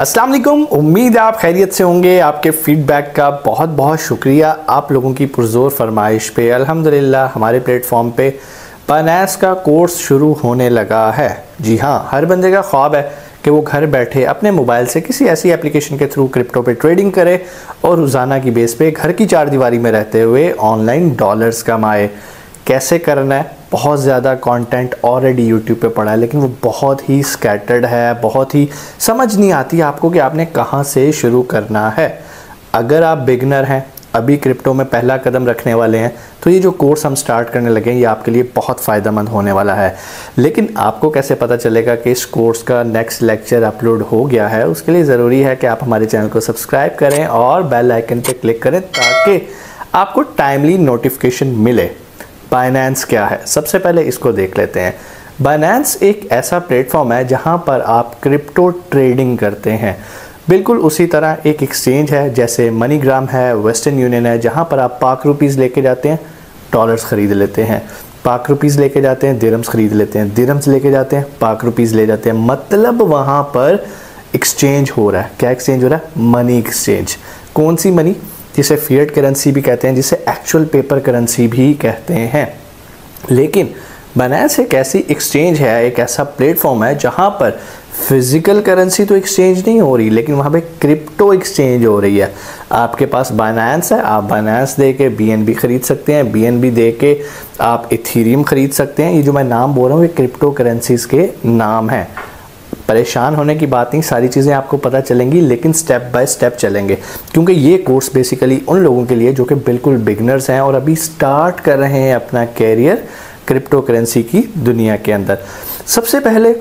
अस्सलाम वालेकुम। उम्मीद है आप खैरियत से होंगे। आपके फीडबैक का बहुत बहुत शुक्रिया। आप लोगों की पुरजोर फरमाइश पे अल्हम्दुलिल्लाह हमारे प्लेटफॉर्म पे बाइनेंस का कोर्स शुरू होने लगा है। जी हाँ, हर बंदे का ख्वाब है कि वो घर बैठे अपने मोबाइल से किसी ऐसी एप्लीकेशन के थ्रू क्रिप्टो पे ट्रेडिंग करे और रोज़ाना की बेस पे घर की चार दीवारी में रहते हुए ऑनलाइन डॉलर्स कमाए। कैसे करना है? बहुत ज़्यादा कंटेंट ऑलरेडी यूट्यूब पे पड़ा है, लेकिन वो बहुत ही स्कैटर्ड है, बहुत ही समझ नहीं आती आपको कि आपने कहाँ से शुरू करना है। अगर आप बिगनर हैं, अभी क्रिप्टो में पहला कदम रखने वाले हैं, तो ये जो कोर्स हम स्टार्ट करने लगे हैं ये आपके लिए बहुत फ़ायदेमंद होने वाला है। लेकिन आपको कैसे पता चलेगा कि इस कोर्स का नेक्स्ट लेक्चर अपलोड हो गया है? उसके लिए ज़रूरी है कि आप हमारे चैनल को सब्सक्राइब करें और बेल आइकन पर क्लिक करें ताकि आपको टाइमली नोटिफिकेशन मिले। बाइनेंस क्या है? सबसे पहले इसको देख लेते हैं। बाइनेंस एक ऐसा प्लेटफॉर्म है जहां पर आप क्रिप्टो ट्रेडिंग करते हैं। बिल्कुल उसी तरह एक एक्सचेंज है जैसे मनीग्राम है, वेस्टर्न यूनियन है, जहां पर आप पाक रुपीज़ लेके जाते हैं, डॉलर्स ख़रीद लेते हैं, पाक रुपीज़ लेके जाते हैं, दिरहम्स ख़रीद लेते हैं, दिरहम्स लेके जाते हैं, पाक रुपीज़ ले जाते हैं। मतलब वहाँ पर एक्सचेंज हो रहा है। क्या एक्सचेंज हो रहा है? Money exchange. कौन सी मनी? जिसे फिएट करेंसी भी कहते हैं, जिसे एक्चुअल पेपर करेंसी भी कहते हैं। लेकिन बाइनेंस एक ऐसी एक्सचेंज है, एक ऐसा प्लेटफॉर्म है जहां पर फिजिकल करेंसी तो एक्सचेंज नहीं हो रही, लेकिन वहां पे क्रिप्टो एक्सचेंज हो रही है। आपके पास बाइनेंस है, आप बाइनेंस दे के BNB खरीद सकते हैं, BNB दे के आप इथेरियम खरीद सकते हैं। ये जो मैं नाम बोल रहा हूँ ये क्रिप्टो करेंसीज के नाम हैं। परेशान होने की बात नहीं, सारी चीज़ें आपको पता चलेंगी, लेकिन स्टेप बाय स्टेप चलेंगे, क्योंकि ये कोर्स बेसिकली उन लोगों के लिए जो कि बिल्कुल बिगनर्स हैं और अभी स्टार्ट कर रहे हैं अपना कैरियर क्रिप्टो करेंसी की दुनिया के अंदर। सबसे पहले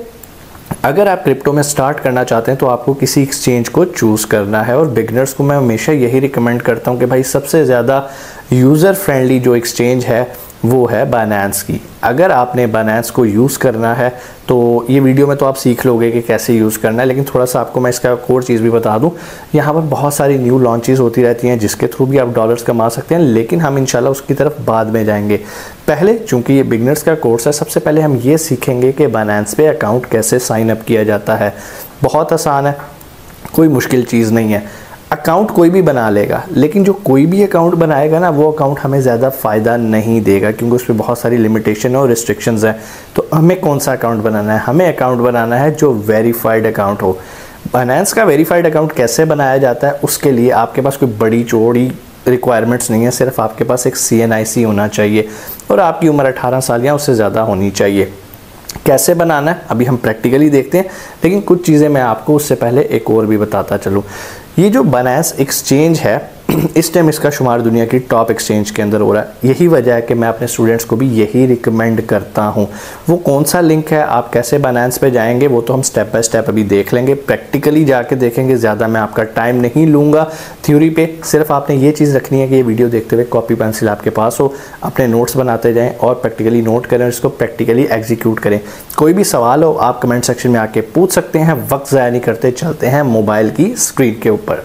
अगर आप क्रिप्टो में स्टार्ट करना चाहते हैं तो आपको किसी एक्सचेंज को चूज़ करना है, और बिगनर्स को मैं हमेशा यही रिकमेंड करता हूँ कि भाई सबसे ज़्यादा यूज़र फ्रेंडली जो एक्सचेंज है वो है बाइनेंस की। अगर आपने बाइनेंस को यूज़ करना है तो ये वीडियो में तो आप सीख लोगे कि कैसे यूज़ करना है, लेकिन थोड़ा सा आपको मैं इसका कोर चीज़ भी बता दूं। यहाँ पर बहुत सारी न्यू लॉन्चेस होती रहती हैं जिसके थ्रू भी आप डॉलर्स कमा सकते हैं, लेकिन हम इंशाल्लाह उसकी तरफ बाद में जाएंगे। पहले चूँकि ये बिगनर्स का कोर्स है, सबसे पहले हम ये सीखेंगे कि बाइनेंस पे अकाउंट कैसे साइन अप किया जाता है। बहुत आसान है, कोई मुश्किल चीज़ नहीं है। अकाउंट कोई भी बना लेगा, लेकिन जो कोई भी अकाउंट बनाएगा ना वो अकाउंट हमें ज़्यादा फ़ायदा नहीं देगा, क्योंकि उस पर बहुत सारी लिमिटेशन और रिस्ट्रिक्शंस हैं। तो हमें कौन सा अकाउंट बनाना है? हमें अकाउंट बनाना है जो वेरीफाइड अकाउंट हो। बाइनेंस का वेरीफाइड अकाउंट कैसे बनाया जाता है? उसके लिए आपके पास कोई बड़ी चौड़ी रिक्वायरमेंट्स नहीं है, सिर्फ आपके पास एक CNIC होना चाहिए और आपकी उम्र 18 साल या उससे ज़्यादा होनी चाहिए। कैसे बनाना है अभी हम प्रैक्टिकली देखते हैं, लेकिन कुछ चीज़ें मैं आपको उससे पहले एक और भी बताता चलूँ। ये जो बाइनेंस एक्सचेंज है इस टाइम इसका शुमार दुनिया की टॉप एक्सचेंज के अंदर हो रहा है। यही वजह है कि मैं अपने स्टूडेंट्स को भी यही रिकमेंड करता हूँ। वो कौन सा लिंक है, आप कैसे बाइनेंस पे जाएंगे, वो तो हम स्टेप बाय स्टेप अभी देख लेंगे, प्रैक्टिकली जाके देखेंगे। ज़्यादा मैं आपका टाइम नहीं लूँगा थ्योरी पे। सिर्फ आपने ये चीज़ रखनी है कि ये वीडियो देखते हुए कॉपी पेंसिल आपके पास हो, अपने नोट्स बनाते जाएँ और प्रैक्टिकली नोट करें, इसको प्रैक्टिकली एग्जीक्यूट करें। कोई भी सवाल हो आप कमेंट सेक्शन में आके पूछ सकते हैं। वक्त ज़ाया नहीं करते, चलते हैं मोबाइल की स्क्रीन के ऊपर।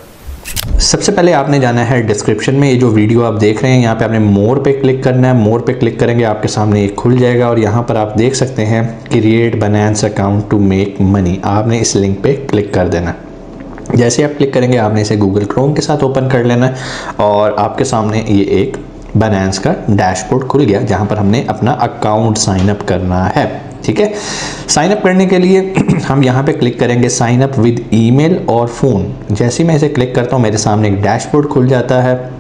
सबसे पहले आपने जाना है डिस्क्रिप्शन में। ये जो वीडियो आप देख रहे हैं यहाँ पे आपने मोर पे क्लिक करना है। मोर पे क्लिक करेंगे आपके सामने एक खुल जाएगा और यहाँ पर आप देख सकते हैं create Binance account to make money. आपने इस लिंक पे क्लिक कर देना। जैसे आप क्लिक करेंगे आपने इसे गूगल क्रोम के साथ ओपन कर लेना है और आपके सामने ये एक बाइनेंस का डैशबोर्ड खुल गया जहाँ पर हमने अपना अकाउंट साइन अप करना है। ठीक है, साइन अप करने के लिए हम यहाँ पे क्लिक करेंगे साइन अप विद ईमेल और फ़ोन। जैसे ही मैं इसे क्लिक करता हूँ मेरे सामने एक डैशबोर्ड खुल जाता है।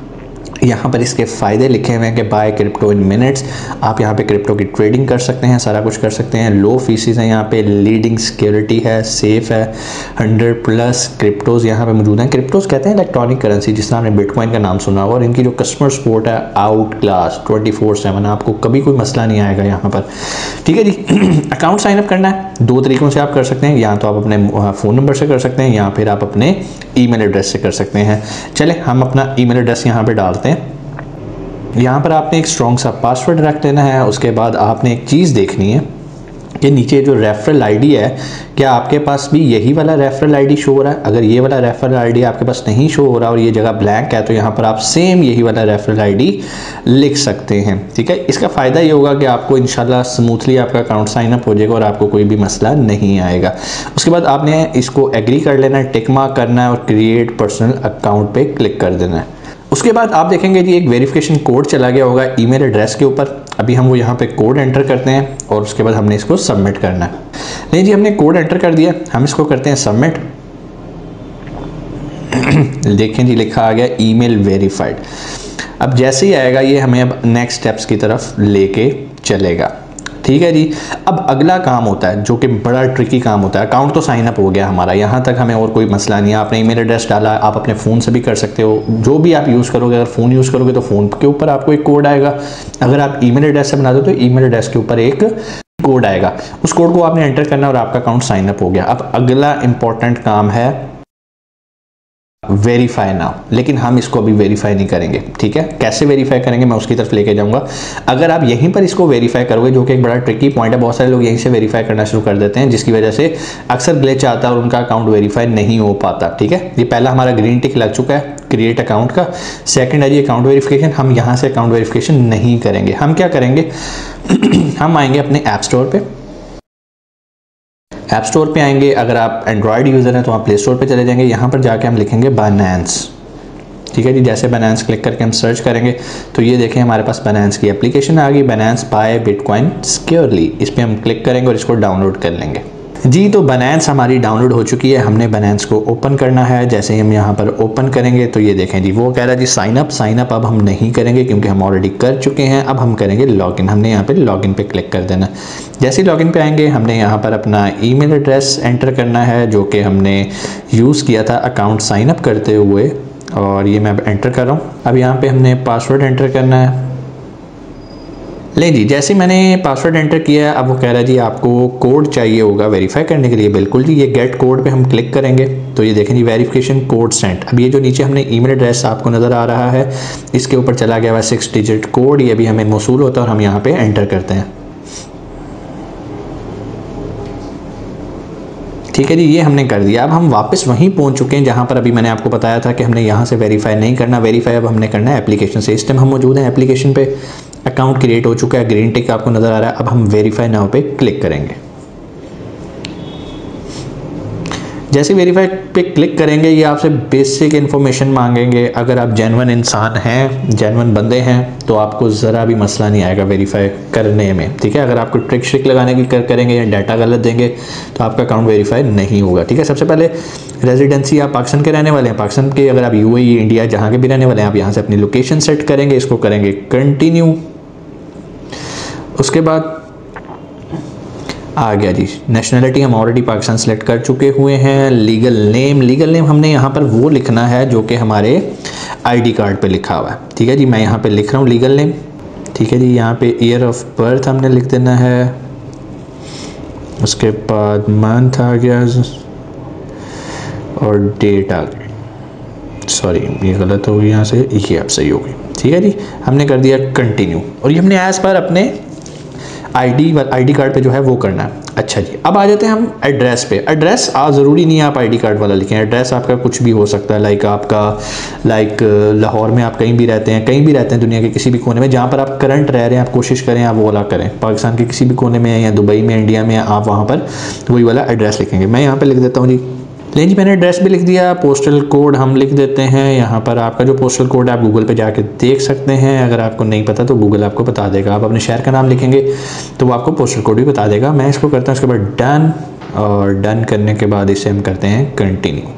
यहाँ पर इसके फ़ायदे लिखे हुए हैं कि बाय क्रिप्टो इन मिनट्स। आप यहाँ पे क्रिप्टो की ट्रेडिंग कर सकते हैं, सारा कुछ कर सकते हैं। लो फीसिस हैं यहाँ पे, लीडिंग सिक्योरिटी है, सेफ है, 100+ क्रिप्टोज़ यहाँ पे मौजूद हैं। क्रिप्टोज़ कहते हैं इलेक्ट्रॉनिक करेंसी, जिससे आपने बिटकॉइन का नाम सुना होगा, और इनकी जो कस्टमर सपोर्ट है आउट क्लास 24/7, आपको कभी कोई मसला नहीं आएगा यहाँ पर। ठीक है जी। अकाउंट साइन अप करना है दो तरीक़ों से आप कर सकते हैं, या तो आप अपने फ़ोन नंबर से कर सकते हैं या फिर आप अपने ईमेल एड्रेस से कर सकते हैं। चले हम अपना ईमेल एड्रेस यहाँ पे डालते हैं। यहाँ पर आपने एक स्ट्रॉन्ग सा पासवर्ड रख लेना है। उसके बाद आपने एक चीज़ देखनी है कि नीचे जो रेफरल आईडी है, क्या आपके पास भी यही वाला रेफरल आईडी शो हो रहा है? अगर ये वाला रेफरल आईडी आपके पास नहीं शो हो रहा और ये जगह ब्लैंक है, तो यहाँ पर आप सेम यही वाला रेफरल आईडी लिख सकते हैं। ठीक है, इसका फ़ायदा ये होगा कि आपको इंशाल्लाह स्मूथली आपका अकाउंट साइन अप हो जाएगा और आपको कोई भी मसला नहीं आएगा। उसके बाद आपने इसको एग्री कर लेना है, टिक मार्क करना है और क्रिएट पर्सनल अकाउंट पर क्लिक कर देना है। उसके बाद आप देखेंगे जी एक वेरिफिकेशन कोड चला गया होगा ईमेल एड्रेस के ऊपर। अभी हम वो यहाँ पे कोड एंटर करते हैं और उसके बाद हमने इसको सबमिट करना है। नहीं जी, हमने कोड एंटर कर दिया, हम इसको करते हैं सबमिट। देखें जी लिखा आ गया ईमेल वेरीफाइड। अब जैसे ही आएगा ये हमें अब नेक्स्ट स्टेप्स की तरफ लेके चलेगा। ठीक है जी, अब अगला काम होता है जो कि बड़ा ट्रिकी काम होता है। अकाउंट तो साइन अप हो गया हमारा, यहाँ तक हमें और कोई मसला नहीं है। आपने ईमेल एड्रेस डाला, आप अपने फ़ोन से भी कर सकते हो, जो भी आप यूज़ करोगे। अगर फ़ोन यूज़ करोगे तो फ़ोन के ऊपर आपको एक कोड आएगा, अगर आप ईमेल एड्रेस से बना दो तो ईमेल एड्रेस के ऊपर एक कोड आएगा। उस कोड को आपने एंटर करना और आपका अकाउंट साइन अप हो गया। अब अगला इंपॉर्टेंट काम है वेरीफाई नाउ, लेकिन हम इसको अभी वेरीफाई नहीं करेंगे। ठीक है, कैसे वेरीफाई करेंगे मैं उसकी तरफ लेके जाऊंगा। अगर आप यहीं पर इसको वेरीफाई करोगे, जो कि एक बड़ा ट्रिकी पॉइंट है, बहुत सारे लोग यहीं से वेरीफाई करना शुरू कर देते हैं, जिसकी वजह से अक्सर ग्लिच आता है और उनका अकाउंट वेरीफाई नहीं हो पाता। ठीक है, ये पहला हमारा ग्रीन टिक लग चुका है क्रिएट अकाउंट का। सेकंड है जी अकाउंट वेरिफिकेशन। हम यहाँ से अकाउंट वेरिफिकेशन नहीं करेंगे। हम क्या करेंगे हम आएंगे अपने ऐप स्टोर पे। ऐप स्टोर पे आएंगे, अगर आप एंड्रॉयड यूज़र हैं तो आप प्ले स्टोर पे चले जाएंगे। यहाँ पर जाके हम लिखेंगे बाइनेंस। ठीक है जी, जैसे बाइनेंस क्लिक करके हम सर्च करेंगे तो ये देखें हमारे पास बाइनेंस की एप्लीकेशन आ गई, बाइनेंस बाय बिटकॉइन सिक्योरली। इस पर हम क्लिक करेंगे और इसको डाउनलोड कर लेंगे जी। तो बाइनेंस हमारी डाउनलोड हो चुकी है, हमने बाइनेंस को ओपन करना है। जैसे ही हम यहाँ पर ओपन करेंगे तो ये देखें जी वो कह रहा है जी साइन अप अब हम नहीं करेंगे क्योंकि हम ऑलरेडी कर चुके हैं। अब हम करेंगे लॉगिन। हमने यहाँ पे लॉगिन पे क्लिक कर देना। जैसे ही लॉगिन पे आएंगे हमने यहाँ पर अपना ईमेल एड्रेस एंटर करना है जो कि हमने यूज़ किया था अकाउंट साइन अप करते हुए, और ये मैं अब एंटर कर रहा हूँ। अब यहाँ पे हमने पासवर्ड एंटर करना है। ले जी, जैसे मैंने पासवर्ड एंटर किया, अब वो कह रहा है जी आपको कोड चाहिए होगा वेरीफाई करने के लिए। बिल्कुल जी, ये गेट कोड पे हम क्लिक करेंगे तो ये देखें जी वेरिफिकेशन कोड सेंट। अब ये जो नीचे हमने ईमेल एड्रेस आपको नज़र आ रहा है, इसके ऊपर चला गया हुआ 6 डिजिट कोड, ये भी हमें मौसूल होता है और हम यहाँ पे एंटर करते हैं। ठीक है जी, ये हमने कर दिया। अब हम वापस वहीं पहुंच चुके हैं जहां पर अभी मैंने आपको बताया था कि हमने यहां से वेरीफाई नहीं करना। वेरीफाई अब हमने करना है एप्लीकेशन से। इस टाइम हम मौजूद हैं एप्लीकेशन पे, अकाउंट क्रिएट हो चुका है, ग्रीन टिक आपको नज़र आ रहा है। अब हम वेरीफाई नाउ पे क्लिक करेंगे। जैसे वेरीफाई पे क्लिक करेंगे ये आपसे बेसिक इन्फॉर्मेशन मांगेंगे। अगर आप जेन्युइन इंसान हैं, जेन्युइन बंदे हैं, तो आपको ज़रा भी मसला नहीं आएगा वेरीफाई करने में। ठीक है, अगर आपको ट्रिक श्रिक लगाने की करेंगे या डाटा गलत देंगे तो आपका अकाउंट वेरीफाई नहीं होगा। ठीक है, सबसे पहले रेजिडेंसी आप पाकिस्तान के रहने वाले हैं, पाकिस्तान के, अगर आप यूएई इंडिया जहाँ के भी रहने वाले हैं, आप यहाँ से अपनी लोकेशन सेट करेंगे, इसको करेंगे कंटिन्यू। उसके बाद आ गया जी नेशनलिटी, हम ऑलरेडी पाकिस्तान सेलेक्ट कर चुके हुए हैं। लीगल नेम हमने यहाँ पर वो लिखना है जो कि हमारे आईडी कार्ड पे लिखा हुआ है। ठीक है जी, मैं यहाँ पे लिख रहा हूँ लीगल नेम। ठीक है जी, यहाँ पे ईयर ऑफ बर्थ हमने लिख देना है। उसके बाद मंथ आ गया और डेट आ गई। सॉरी ये गलत हो गई, यहाँ से ये अब सही हो गई। ठीक है जी, हमने कर दिया कंटिन्यू और ये हमने एज पर अपने आईडी कार्ड पे जो है वो करना है। अच्छा जी, अब आ जाते हैं हम एड्रेस पे। एड्रेस ज़रूरी नहीं है आप आईडी कार्ड वाला लिखें, एड्रेस आपका कुछ भी हो सकता है। लाइक लाहौर में आप कहीं भी रहते हैं दुनिया के किसी भी कोने में, जहाँ पर आप करंट रह रहे हैं, आप कोशिश करें आप वो वाला करें। पाकिस्तान के किसी भी कोने में या दुबई में, इंडिया में, आप वहाँ पर वही वाला एड्रेस लिखेंगे। मैं यहाँ पर लिख देता हूँ जी। लेकिन जी मैंने एड्रेस भी लिख दिया। पोस्टल कोड हम लिख देते हैं यहाँ पर। आपका जो पोस्टल कोड है आप गूगल पे जाके देख सकते हैं, अगर आपको नहीं पता तो गूगल आपको बता देगा। आप अपने शहर का नाम लिखेंगे तो वो आपको पोस्टल कोड भी बता देगा। मैं इसको करता हूँ, उसके बाद डन, और डन करने के बाद इसे हम करते हैं कंटिन्यू।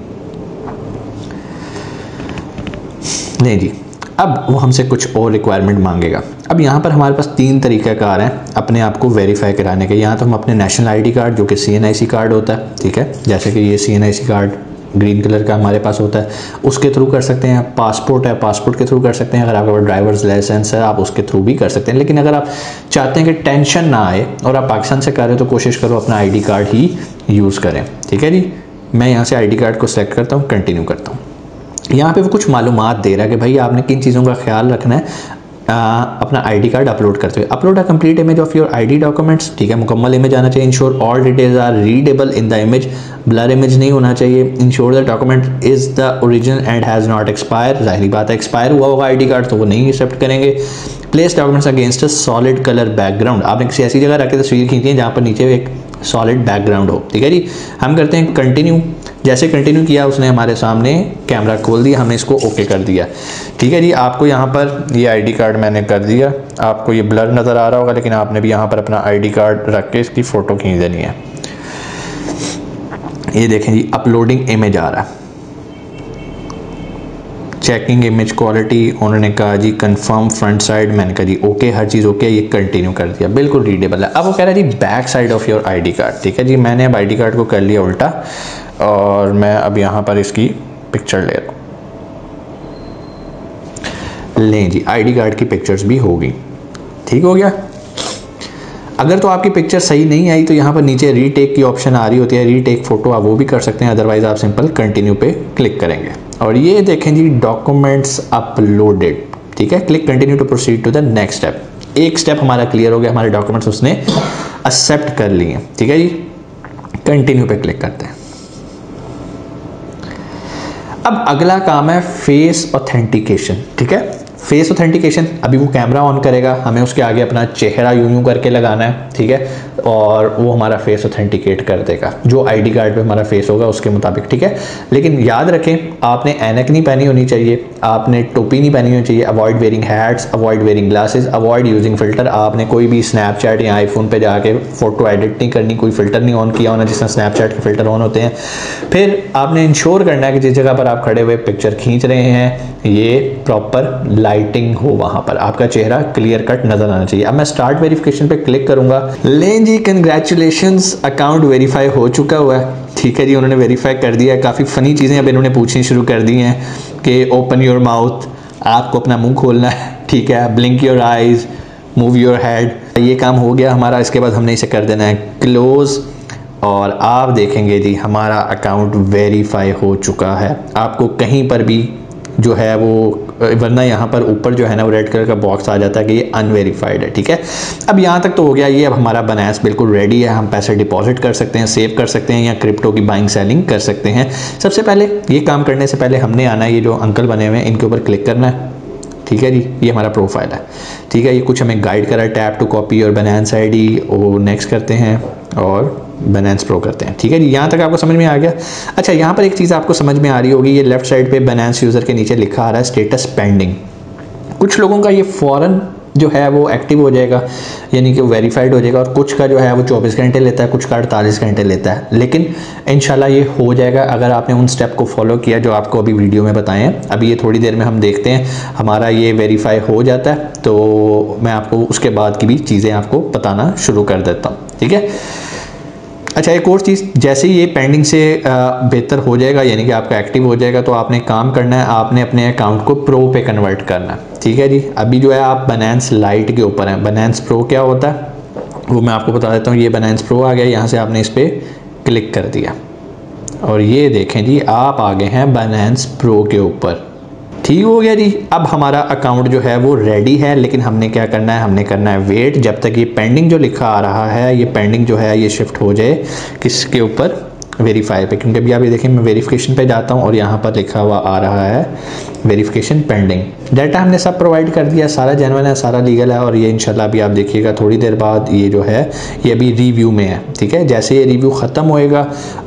नहीं जी, अब वो हमसे कुछ और रिक्वायरमेंट मांगेगा। अब यहाँ पर हमारे पास 3 तरीक़ाकार हैं अपने आप को वेरीफाई कराने के। यहाँ तो हम अपने नेशनल आईडी कार्ड जो कि CNIC कार्ड होता है, ठीक है, जैसे कि ये CNIC कार्ड ग्रीन कलर का हमारे पास होता है, उसके थ्रू कर सकते हैं। पासपोर्ट है, पासपोर्ट के थ्रू कर सकते हैं। अगर आपका ड्राइवर्स लाइसेंस है आप उसके थ्रू भी कर सकते हैं। लेकिन अगर आप चाहते हैं कि टेंशन ना आए और आप पाकिस्तान से कर रहे हो तो कोशिश करो अपना आईडी कार्ड ही यूज़ करें। ठीक है जी, मैं यहाँ से आईडी कार्ड को सिलेक्ट करता हूँ, कंटिन्यू करता हूँ। यहाँ पे वो कुछ मालूमात दे रहा है कि भाई आपने किन चीज़ों का ख्याल रखना है। अपना आईडी कार्ड अपलोड करते हुए। Upload a complete image of your ID documents, ठीक है, मुकम्मल इमेज आना चाहिए। Ensure all details are readable in the image, blur image नहीं होना चाहिए। Ensure the document is the original and has not expire, जाहिर बात है एक्सपायर हुआ होगा आईडी कार्ड तो वो नहीं एक्सेप्ट करेंगे। Place documents against a solid colour background, आपने किसी ऐसी जगह रख के तस्वीर खींची है जहाँ पर नीचे एक सॉलिड बैकग्राउंड हो, ठीक है जी। हम करते हैं कंटिन्यू, जैसे कंटिन्यू किया उसने हमारे सामने कैमरा खोल दिया, हमने इसको ओके कर दिया, ठीक है जी। आपको यहाँ पर ये आईडी कार्ड मैंने कर दिया, आपको ये ब्लर नज़र आ रहा होगा लेकिन आपने भी यहाँ पर अपना आईडी कार्ड रख के इसकी फ़ोटो खींच देनी है। ये देखें जी अपलोडिंग इमेज आ रहा है, चेकिंग इमेज क्वालिटी, उन्होंने कहा जी कंफर्म फ्रंट साइड, मैंने कहा जी ओके, हर चीज़ ओके, ये कंटिन्यू कर दिया, बिल्कुल रीडेबल है। अब वो कह रहा है जी back side of your ID card, ठीक है जी। मैंने अब आईडी कार्ड को कर लिया उल्टा और मैं अब यहाँ पर इसकी पिक्चर ले रहा हूँ। लें जी आईडी कार्ड की पिक्चर्स भी हो गई, ठीक हो गया। अगर तो आपकी पिक्चर सही नहीं आई तो यहाँ पर नीचे रीटेक की ऑप्शन आ रही होती है, रीटेक फोटो आप वो भी कर सकते हैं, अदरवाइज आप सिंपल कंटिन्यू पे क्लिक करेंगे। और ये देखें जी डॉक्यूमेंट्स अपलोडेड, ठीक है। Click continue to proceed to the next step. एक स्टेप हमारा क्लियर हो गया, हमारे डॉक्यूमेंट्स उसने एक्सेप्ट कर लिए, ठीक है जी। कंटिन्यू पे क्लिक करते हैं। अब अगला काम है फेस ऑथेंटिकेशन, ठीक है। फेस ऑथेंटिकेशन, अभी वो कैमरा ऑन करेगा, हमें उसके आगे अपना चेहरा यूं करके लगाना है, ठीक है, और वो हमारा फेस ऑथेंटिकेट कर देगा, जो आईडी कार्ड पे हमारा फेस होगा उसके मुताबिक, ठीक है। लेकिन याद रखें आपने ऐनक नहीं पहनी होनी चाहिए, आपने टोपी नहीं पहनी होनी चाहिए, avoid wearing hats, avoid wearing glasses, avoid using filter. आपने कोई भी स्नैपचैट या आईफोन पे जाके फोटो एडिट नहीं करनी, कोई फिल्टर नहीं ऑन किया होना जिस तरह स्नैपचैट के फिल्टर ऑन होते हैं। फिर आपने इंश्योर करना है कि जिस जगह पर आप खड़े हुए पिक्चर खींच रहे हैं ये प्रॉपर लाइटिंग हो, वहां पर आपका चेहरा क्लियर कट नजर आना चाहिए। अब मैं स्टार्ट वेरिफिकेशन पे क्लिक करूंगा। लें जी कंग्रेचुलेशंस, अकाउंट वेरीफाई हो चुका हुआ है, ठीक है जी। उन्होंने वेरीफाई कर दिया है। काफ़ी फ़नी चीज़ें अब इन्होंने पूछनी शुरू कर दी हैं कि ओपन योर माउथ, आपको अपना मुंह खोलना है, ठीक है, blink your eyes, move your head, ये काम हो गया हमारा। इसके बाद हमने इसे कर देना है क्लोज़ और आप देखेंगे जी हमारा अकाउंट वेरीफाई हो चुका है। आपको कहीं पर भी जो है वो, वरना यहाँ पर ऊपर जो है ना वो रेड कलर का बॉक्स आ जाता है कि ये अनवेरीफाइड है, ठीक है। अब यहाँ तक तो हो गया, ये अब हमारा बनास बिल्कुल रेडी है। हम पैसे डिपॉजिट कर सकते हैं, सेव कर सकते हैं या क्रिप्टो की बाइंग सेलिंग कर सकते हैं। सबसे पहले ये काम करने से पहले हमने आना है, ये जो अंकल बने हुए हैं इनके ऊपर क्लिक करना है, ठीक है जी। ये हमारा प्रोफाइल है, ठीक है। ये कुछ हमें गाइड करा है, टैप टू कॉपी और बनास आईडी, वो नेक्स्ट करते हैं और बनास प्रो करते हैं, ठीक है जी। यहाँ तक आपको समझ में आ गया। अच्छा, यहाँ पर एक चीज़ आपको समझ में आ रही होगी, ये लेफ्ट साइड पे बनास यूज़र के नीचे लिखा आ रहा है स्टेटस पेंडिंग। कुछ लोगों का ये फ़ौरन जो है वो एक्टिव हो जाएगा, यानी कि वेरीफाइड हो जाएगा, और कुछ का जो है वो 24 घंटे लेता है, कुछ का 48 घंटे लेता है। लेकिन इंशाल्लाह ये हो जाएगा अगर आपने उन स्टेप को फॉलो किया जो आपको अभी वीडियो में बताए हैं। अभी ये थोड़ी देर में हम देखते हैं, हमारा ये वेरीफाई हो जाता है तो मैं आपको उसके बाद की भी चीज़ें आपको बताना शुरू कर देता हूँ, ठीक है। अच्छा, एक और चीज़, जैसे ही ये पेंडिंग से बेहतर हो जाएगा, यानी कि आपका एक्टिव हो जाएगा, तो आपने काम करना है, आपने अपने अकाउंट को प्रो पे कन्वर्ट करना है, ठीक है जी। अभी जो है आप बनास लाइट के ऊपर हैं, बनास प्रो क्या होता है वो मैं आपको बता देता हूँ। ये बनास प्रो आ गया, यहाँ से आपने इस पर क्लिक कर दिया और ये देखें जी आप आ गए हैं बनास प्रो के ऊपर, ठीक हो गया जी। अब हमारा अकाउंट जो है वो रेडी है, लेकिन हमने क्या करना है, हमने करना है वेट, जब तक ये पेंडिंग जो लिखा आ रहा है, ये पेंडिंग जो है ये शिफ्ट हो जाए किसके ऊपर, वेरीफाई पे। क्योंकि अभी आप ये देखें मैं वेरिफिकेशन पे जाता हूँ और यहाँ पर लिखा हुआ आ रहा है वेरिफिकेशन पेंडिंग। डाटा हमने सब प्रोवाइड कर दिया, सारा जेन्युइन है, सारा लीगल है, और ये इंशाल्लाह अभी आप देखिएगा थोड़ी देर बाद ये जो है ये अभी रिव्यू में है, ठीक है। जैसे ये रिव्यू ख़त्म होएगा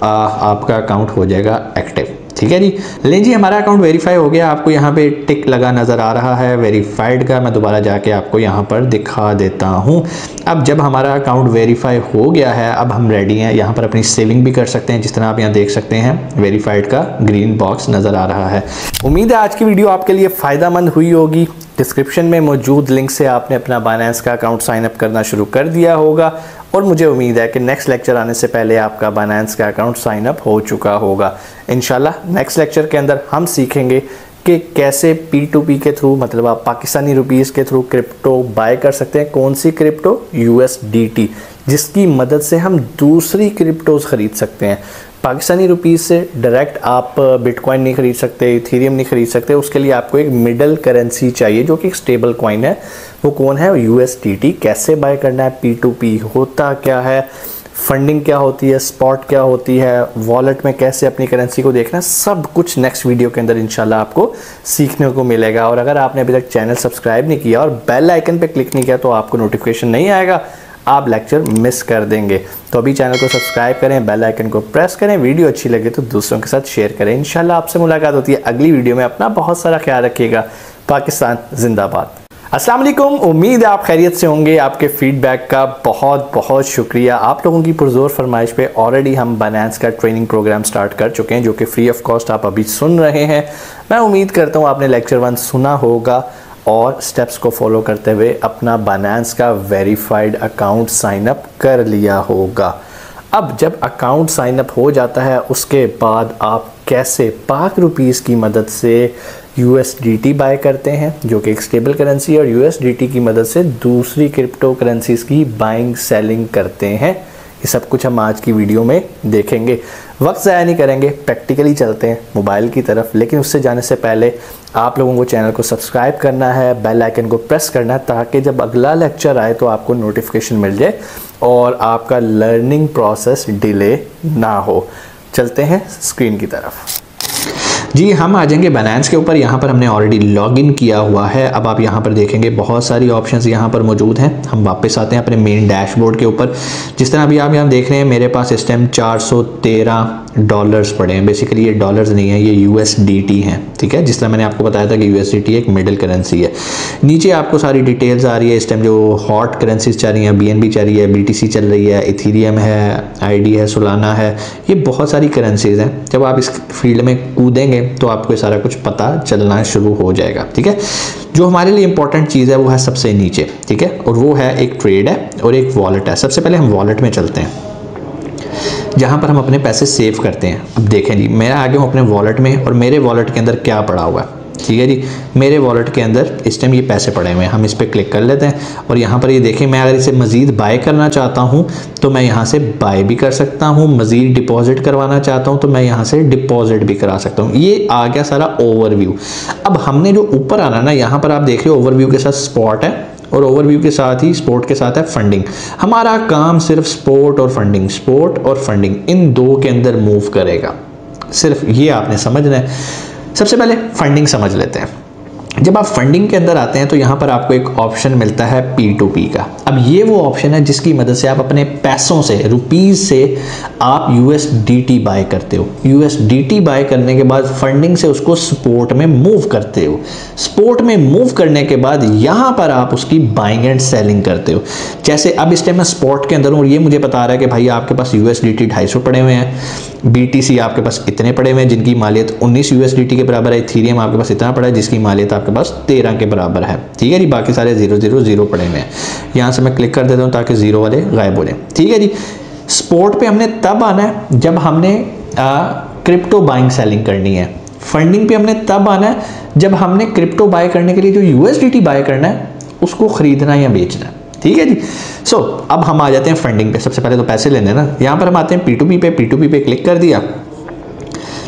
आपका अकाउंट हो जाएगा एक्टिव, ठीक है जी। लें जी हमारा अकाउंट वेरीफाई हो गया, आपको यहाँ पे टिक लगा नज़र आ रहा है वेरीफाइड का, मैं दोबारा जाके आपको यहाँ पर दिखा देता हूँ। अब जब हमारा अकाउंट वेरीफाई हो गया है, अब हम रेडी हैं, यहाँ पर अपनी सेविंग भी कर सकते हैं, जिस तरह आप यहाँ देख सकते हैं वेरीफाइड का ग्रीन बॉक्स नज़र आ रहा है। उम्मीद है आज की वीडियो आपके लिए फ़ायदेमंद हुई होगी। डिस्क्रिप्शन में मौजूद लिंक से आपने अपना बाइनेंस का अकाउंट साइन अप करना शुरू कर दिया होगा, और मुझे उम्मीद है कि नेक्स्ट लेक्चर आने से पहले आपका बाइनेंस का अकाउंट साइन अप हो चुका होगा। इंशाल्लाह नेक्स्ट लेक्चर के अंदर हम सीखेंगे कि कैसे P2P के थ्रू, मतलब आप पाकिस्तानी रुपीज़ के थ्रू क्रिप्टो बाय कर सकते हैं। कौन सी क्रिप्टो? USDT, जिसकी मदद से हम दूसरी क्रिप्टोज ख़रीद सकते हैं। पाकिस्तानी रुपीज़ से डायरेक्ट आप बिटकॉइन नहीं खरीद सकते, इथेरियम नहीं खरीद सकते। उसके लिए आपको एक मिडल करेंसी चाहिए जो कि एक स्टेबल कॉइन है। वो कौन है? USDT। कैसे बाय करना है, P2P होता क्या है, फंडिंग क्या होती है, स्पॉट क्या होती है, वॉलेट में कैसे अपनी करेंसी को देखना, सब कुछ नेक्स्ट वीडियो के अंदर इंशाल्लाह आपको सीखने को मिलेगा। और अगर आपने अभी तक चैनल सब्सक्राइब नहीं किया और बेल आइकन पे क्लिक नहीं किया तो आपको नोटिफिकेशन नहीं आएगा, आप लेक्चर मिस कर देंगे। तो अभी चैनल को सब्सक्राइब करें, बेल आइकन को प्रेस करें, वीडियो अच्छी लगे तो दूसरों के साथ शेयर करें। इंशाल्लाह आपसे मुलाकात होती है अगली वीडियो में। अपना बहुत सारा ख्याल रखिएगा। पाकिस्तान जिंदाबाद। अस्सलाम वालेकुम, उम्मीद है आप खैरियत से होंगे। आपके फीडबैक का बहुत बहुत शुक्रिया। आप लोगों की पुरजोर फरमाइश पे ऑलरेडी हम बाइनेंस का ट्रेनिंग प्रोग्राम स्टार्ट कर चुके हैं जो कि फ्री ऑफ कॉस्ट आप अभी सुन रहे हैं। मैं उम्मीद करता हूँ आपने लेक्चर 1 सुना होगा और स्टेप्स को फॉलो करते हुए अपना बाइनेंस का वेरीफाइड अकाउंट साइन अप कर लिया होगा। अब जब अकाउंट साइन अप हो जाता है उसके बाद आप कैसे पाक रुपीज़ की मदद से USDT बाय करते हैं जो कि एक स्टेबल करेंसी, और USDT की मदद से दूसरी क्रिप्टो करेंसीज की बाइंग सेलिंग करते हैं, ये सब कुछ हम आज की वीडियो में देखेंगे। वक्त ज़ाया नहीं करेंगे, प्रैक्टिकली चलते हैं मोबाइल की तरफ। लेकिन उससे जाने से पहले आप लोगों को चैनल को सब्सक्राइब करना है, बेल आइकन को प्रेस करना है ताकि जब अगला लेक्चर आए तो आपको नोटिफिकेशन मिल जाए और आपका लर्निंग प्रोसेस डिले ना हो। चलते हैं स्क्रीन की तरफ। जी, हम आ जाएंगे बाइनेंस के ऊपर। यहाँ पर हमने ऑलरेडी लॉगिन किया हुआ है। अब आप यहाँ पर देखेंगे बहुत सारी ऑप्शंस यहाँ पर मौजूद हैं। हम वापस आते हैं अपने मेन डैशबोर्ड के ऊपर। जिस तरह अभी आप यहाँ देख रहे हैं मेरे पास इस टाइम $413 पड़े हैं। बेसिकली ये डॉलर्स नहीं है, ये USDT हैं, ठीक है। जिस तरह मैंने आपको बताया था कि USDT एक मिडिल करेंसी है। नीचे आपको सारी डिटेल्स आ रही है। इस टाइम जो हॉट करेंसीज चल रही हैं, BNB चल रही है, BTC चल रही है, इथेरियम है, ID है, सोलाना है, ये बहुत सारी करेंसीज हैं। जब आप इस फील्ड में कूदेंगे तो आपको सारा कुछ पता चलना शुरू हो जाएगा, ठीक है। जो हमारे लिए इंपॉर्टेंट चीज़ है वो है सबसे नीचे, ठीक है, और वो है एक ट्रेड है और एक वॉलेट है। सबसे पहले हम वॉलेट में चलते हैं जहाँ पर हम अपने पैसे सेव करते हैं। अब देखें जी, मैं आ गया हूँ अपने वॉलेट में और मेरे वॉलेट के अंदर क्या पड़ा हुआ है, ठीक है जी। मेरे वॉलेट के अंदर इस टाइम ये पैसे पड़े हुए हैं। हम इस पर क्लिक कर लेते हैं और यहाँ पर ये देखें, मैं अगर इसे मज़ीद बाय करना चाहता हूँ तो मैं यहाँ से बाय भी कर सकता हूँ, मज़ीद डिपॉजिट करवाना चाहता हूँ तो मैं यहाँ से डिपॉजिट भी करा सकता हूँ। ये आ गया सारा ओवरव्यू। अब हमने जो ऊपर आना ना, यहाँ पर आप देख रहे हो ओवरव्यू के साथ स्पॉट है और ओवरव्यू के साथ ही स्पोर्ट के साथ है फंडिंग। हमारा काम सिर्फ स्पोर्ट और फंडिंग इन दो के अंदर मूव करेगा। सिर्फ ये आपने समझना है। सबसे पहले फंडिंग समझ लेते हैं। जब आप फंडिंग के अंदर आते हैं तो यहाँ पर आपको एक ऑप्शन मिलता है P2P का। अब ये वो ऑप्शन है जिसकी मदद से आप अपने पैसों से, रुपीज़ से आप USDT बाय करते हो। USDT बाय करने के बाद फंडिंग से उसको स्पोर्ट में मूव करते हो। स्पोर्ट में मूव करने के बाद यहाँ पर आप उसकी बाइंग एंड सेलिंग करते हो। जैसे अब इस टाइम मैं स्पॉट के अंदर हूँ और ये मुझे बता रहा है कि भाई आपके पास USDT 250 पड़े हुए हैं, BTC आपके पास इतने पड़े हुए हैं जिनकी मालियत 19 USDT के बराबर है, इथेरियम आपके पास इतना पड़ा है जिसकी मालियत आपके पास 13 के बराबर है, ठीक है जी। बाकी सारे 000 पड़े हुए हैं। यहाँ से मैं क्लिक कर देता हूँ ताकि जीरो वाले गायब हो जाए, ठीक है जी। स्पोर्ट पे हमने तब आना है जब हमने क्रिप्टो बाइंग सेलिंग करनी है। फंडिंग पे हमने तब आना है जब हमने क्रिप्टो बाय करने के लिए जो USDT बाय करना है उसको खरीदना या बेचना है, ठीक है जी। सो अब हम आ जाते हैं फंडिंग पे। सबसे पहले तो पैसे लेने ना, यहाँ पर हम आते हैं P2P पे क्लिक कर दिया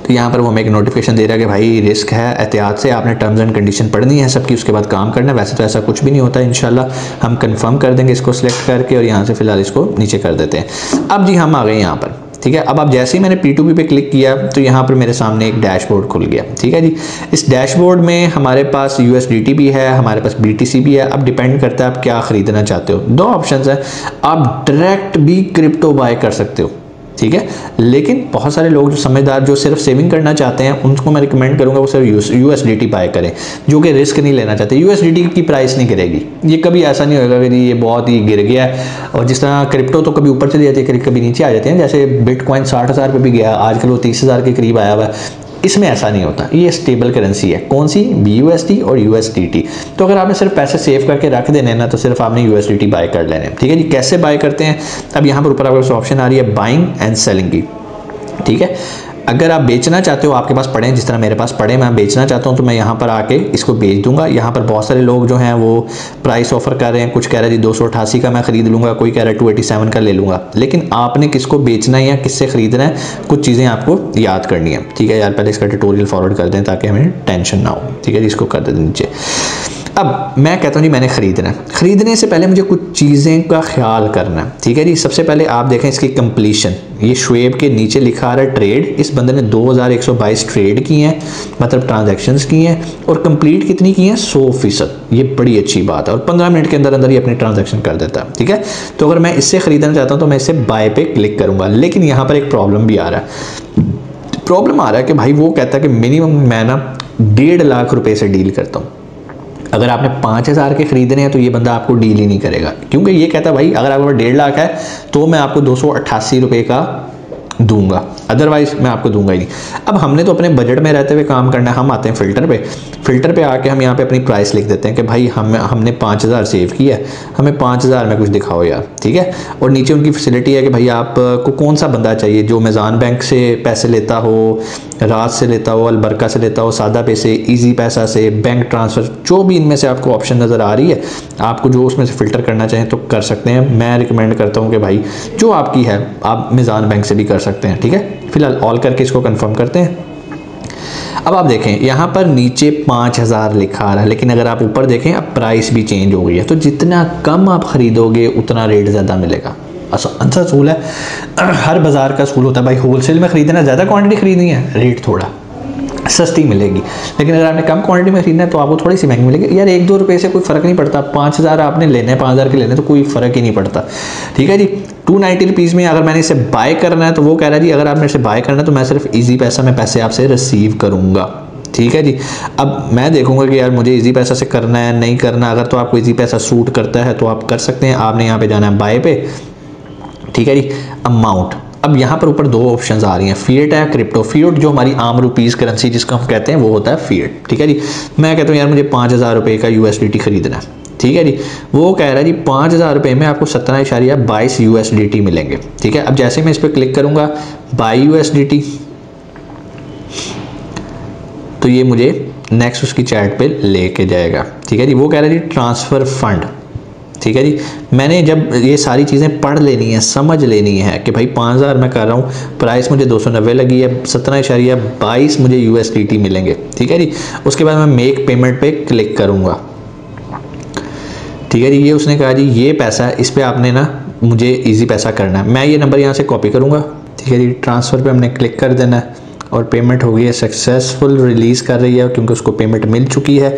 तो यहाँ पर वो हमें एक नोटिफिकेशन दे रहा है कि भाई रिस्क है, एहतियात से आपने टर्म्स एंड कंडीशन पढ़नी है सबकी, उसके बाद काम करना है। वैसे तो ऐसा कुछ भी नहीं होता, इंशाल्लाह हम कंफर्म कर देंगे इसको सिलेक्ट करके और यहाँ से फिलहाल इसको नीचे कर देते हैं। अब जी हम आ गए यहाँ पर, ठीक है। अब आप जैसे ही मैंने P2P पे क्लिक किया तो यहाँ पर मेरे सामने एक डैशबोर्ड खुल गया, ठीक है जी। इस डैशबोर्ड में हमारे पास USDT भी है, हमारे पास BTC भी है। अब डिपेंड करता है आप क्या खरीदना चाहते हो। दो ऑप्शंस हैं, आप डायरेक्ट भी क्रिप्टो बाय कर सकते हो, ठीक है। लेकिन बहुत सारे लोग जो समझदार, जो सिर्फ सेविंग करना चाहते हैं, उनको मैं रिकमेंड करूंगा वो सिर्फ USDT बाय करें, जो कि रिस्क नहीं लेना चाहते। USDT की प्राइस नहीं गिरेगी, ये कभी ऐसा नहीं होगा कि ये बहुत ही गिर गया है। और जिस तरह क्रिप्टो तो कभी ऊपर चली जाती है, कभी नीचे आ जाते हैं। जैसे बिटकॉइन 60,000 पे भी गया, आजकल वो 30,000 के करीब आया हुआ है। इसमें ऐसा नहीं होता, ये स्टेबल करेंसी है। कौन सी? BUSD और USDT। तो अगर आपने सिर्फ पैसे सेव करके रख देने ना तो सिर्फ आपने USDT बाय कर लेने, ठीक है जी। कैसे बाय करते हैं? अब यहाँ पर ऊपर आपको ऑप्शन आ रही है बाइंग एंड सेलिंग की, ठीक है। अगर आप बेचना चाहते हो, आपके पास पड़े हैं, जिस तरह मेरे पास पड़े, मैं बेचना चाहता हूँ, तो मैं यहाँ पर आके इसको बेच दूंगा। यहाँ पर बहुत सारे लोग जो हैं वो प्राइस ऑफर कर रहे हैं, कुछ कह रहे हैं जी 288 का मैं खरीद लूँगा, कोई कह रहा है 287 का ले लूँगा। लेकिन आपने किसको बेचना है या किससे खरीदना है, कुछ चीज़ें आपको याद करनी है, ठीक है यार। पहले इसका ट्यूटोरियल फॉरवर्ड कर दें ताकि हमें टेंशन ना हो, ठीक है जी। इसको कर दें नीचे। अब मैं कहता हूँ जी मैंने ख़रीदना है, ख़रीदने से पहले मुझे कुछ चीज़ें का ख्याल करना है, ठीक है जी। सबसे पहले आप देखें इसकी कंप्लीशन, ये शुएब के नीचे लिखा आ रहा है ट्रेड। इस बंदे ने 2122 ट्रेड किए हैं, मतलब ट्रांजैक्शंस किए हैं, और कंप्लीट कितनी की हैं, 100%। ये बड़ी अच्छी बात है, और 15 मिनट के अंदर अंदर ही अपनी ट्रांजैक्शन कर देता है, ठीक है। तो अगर मैं इससे ख़रीदना चाहता हूँ तो मैं इससे बाय पे क्लिक करूँगा। लेकिन यहाँ पर एक प्रॉब्लम भी आ रहा है। प्रॉब्लम आ रहा है कि भाई वो कहता है कि मिनिमम मैं ना 1.5 लाख रुपए से डील करता हूँ। अगर आपने 5000 के खरीदने हैं तो ये बंदा आपको डील ही नहीं करेगा, क्योंकि ये कहता है भाई अगर आपके पास 1.5 लाख है तो मैं आपको 288 रुपये का दूंगा, अदरवाइज मैं आपको दूंगा ही नहीं। अब हमने तो अपने बजट में रहते हुए काम करना है। हम आते हैं फ़िल्टर पे आके हम यहाँ पे अपनी प्राइस लिख देते हैं कि भाई हमने 5000 सेव किया है, हमें 5000 में कुछ दिखाओ यार, ठीक है। और नीचे उनकी फैसिलिटी है कि भाई आपको कौन सा बंदा चाहिए, जो मेज़ान बैंक से पैसे लेता हो, राज से लेता हो, अलबरका से लेता हो, सादा पैसे, ईजी पैसा से, बैंक ट्रांसफ़र, जो भी इनमें से आपको ऑप्शन नज़र आ रही है, आपको जो उसमें से फ़िल्टर करना चाहें तो कर सकते हैं। मैं रिकमेंड करता हूँ कि भाई जो आपकी है आप मेज़ान बैंक से भी कर सकते हैं, ठीक है। फिलहाल ऑल करके इसको कंफर्म करते हैं। अब आप देखें यहाँ पर नीचे 5000 लिखा आ रहा है, लेकिन अगर आप ऊपर देखें अब प्राइस भी चेंज हो गई है। तो जितना कम आप ख़रीदोगे उतना रेट ज़्यादा मिलेगा। अच्छा असूल है, हर बाज़ार का असूल होता है भाई, होलसेल में ख़रीदना, ज़्यादा क्वांटिटी ख़रीदनी है, रेट थोड़ा सस्ती मिलेगी। लेकिन अगर आपने कम क्वांटिटी में खरीदना है तो आपको थोड़ी सी महंगी मिलेगी। यार 1-2 रुपये से कोई फ़र्क नहीं पड़ता। 5000 आपने लेने हैं, 5000 के लेने तो कोई फ़र्क ही नहीं पड़ता, ठीक है जी। 290 रुपीज़ में अगर मैंने इसे बाय करना है तो वो कह रहा है जी अगर आपने इसे बाय करना है तो मैं सिर्फ ईजी पैसा में पैसे आपसे रिसीव करूँगा, ठीक है जी। अब मैं देखूंगा कि यार मुझे इजी पैसा से करना है नहीं करना। अगर तो आपको इजी पैसा सूट करता है तो आप कर सकते हैं। आपने यहाँ पे जाना है बाय पे, ठीक है जी। अमाउंट, अब यहाँ पर ऊपर 2 ऑप्शंस आ रही हैं, फिएट है, क्रिप्टो। फिएट जो हमारी आम रुपीज़ करेंसी जिसको हम कहते हैं वो होता है फिएट, ठीक है जी। मैं कहता हूँ यार मुझे 5000 रुपये का USDT खरीदना है, ठीक है जी। वो कह रहा है जी 5000 रुपये में आपको 17.22 USDT मिलेंगे, ठीक है। अब जैसे मैं इस पर क्लिक करूँगा बाई USDT, तो ये मुझे नेक्स्ट उसकी चैट पे लेके जाएगा, ठीक है जी। वो कह रहा है जी ट्रांसफ़र फंड, ठीक है जी। मैंने जब ये सारी चीज़ें पढ़ लेनी है, समझ लेनी है कि भाई 5000 मैं कर रहा हूँ, प्राइस मुझे 290 लगी है, 17.22 मुझे USDT मिलेंगे, ठीक है जी। उसके बाद मैं मेक पेमेंट पे क्लिक करूँगा, ठीक है जी। ये उसने कहा जी ये पैसा, इस पर आपने ना मुझे ईजी पैसा करना है। मैं ये नंबर यहाँ से कॉपी करूँगा, ठीक है जी। ट्रांसफ़र पे हमने क्लिक कर देना है और पेमेंट हो गई है, सक्सेसफुल रिलीज़ कर रही है क्योंकि उसको पेमेंट मिल चुकी है।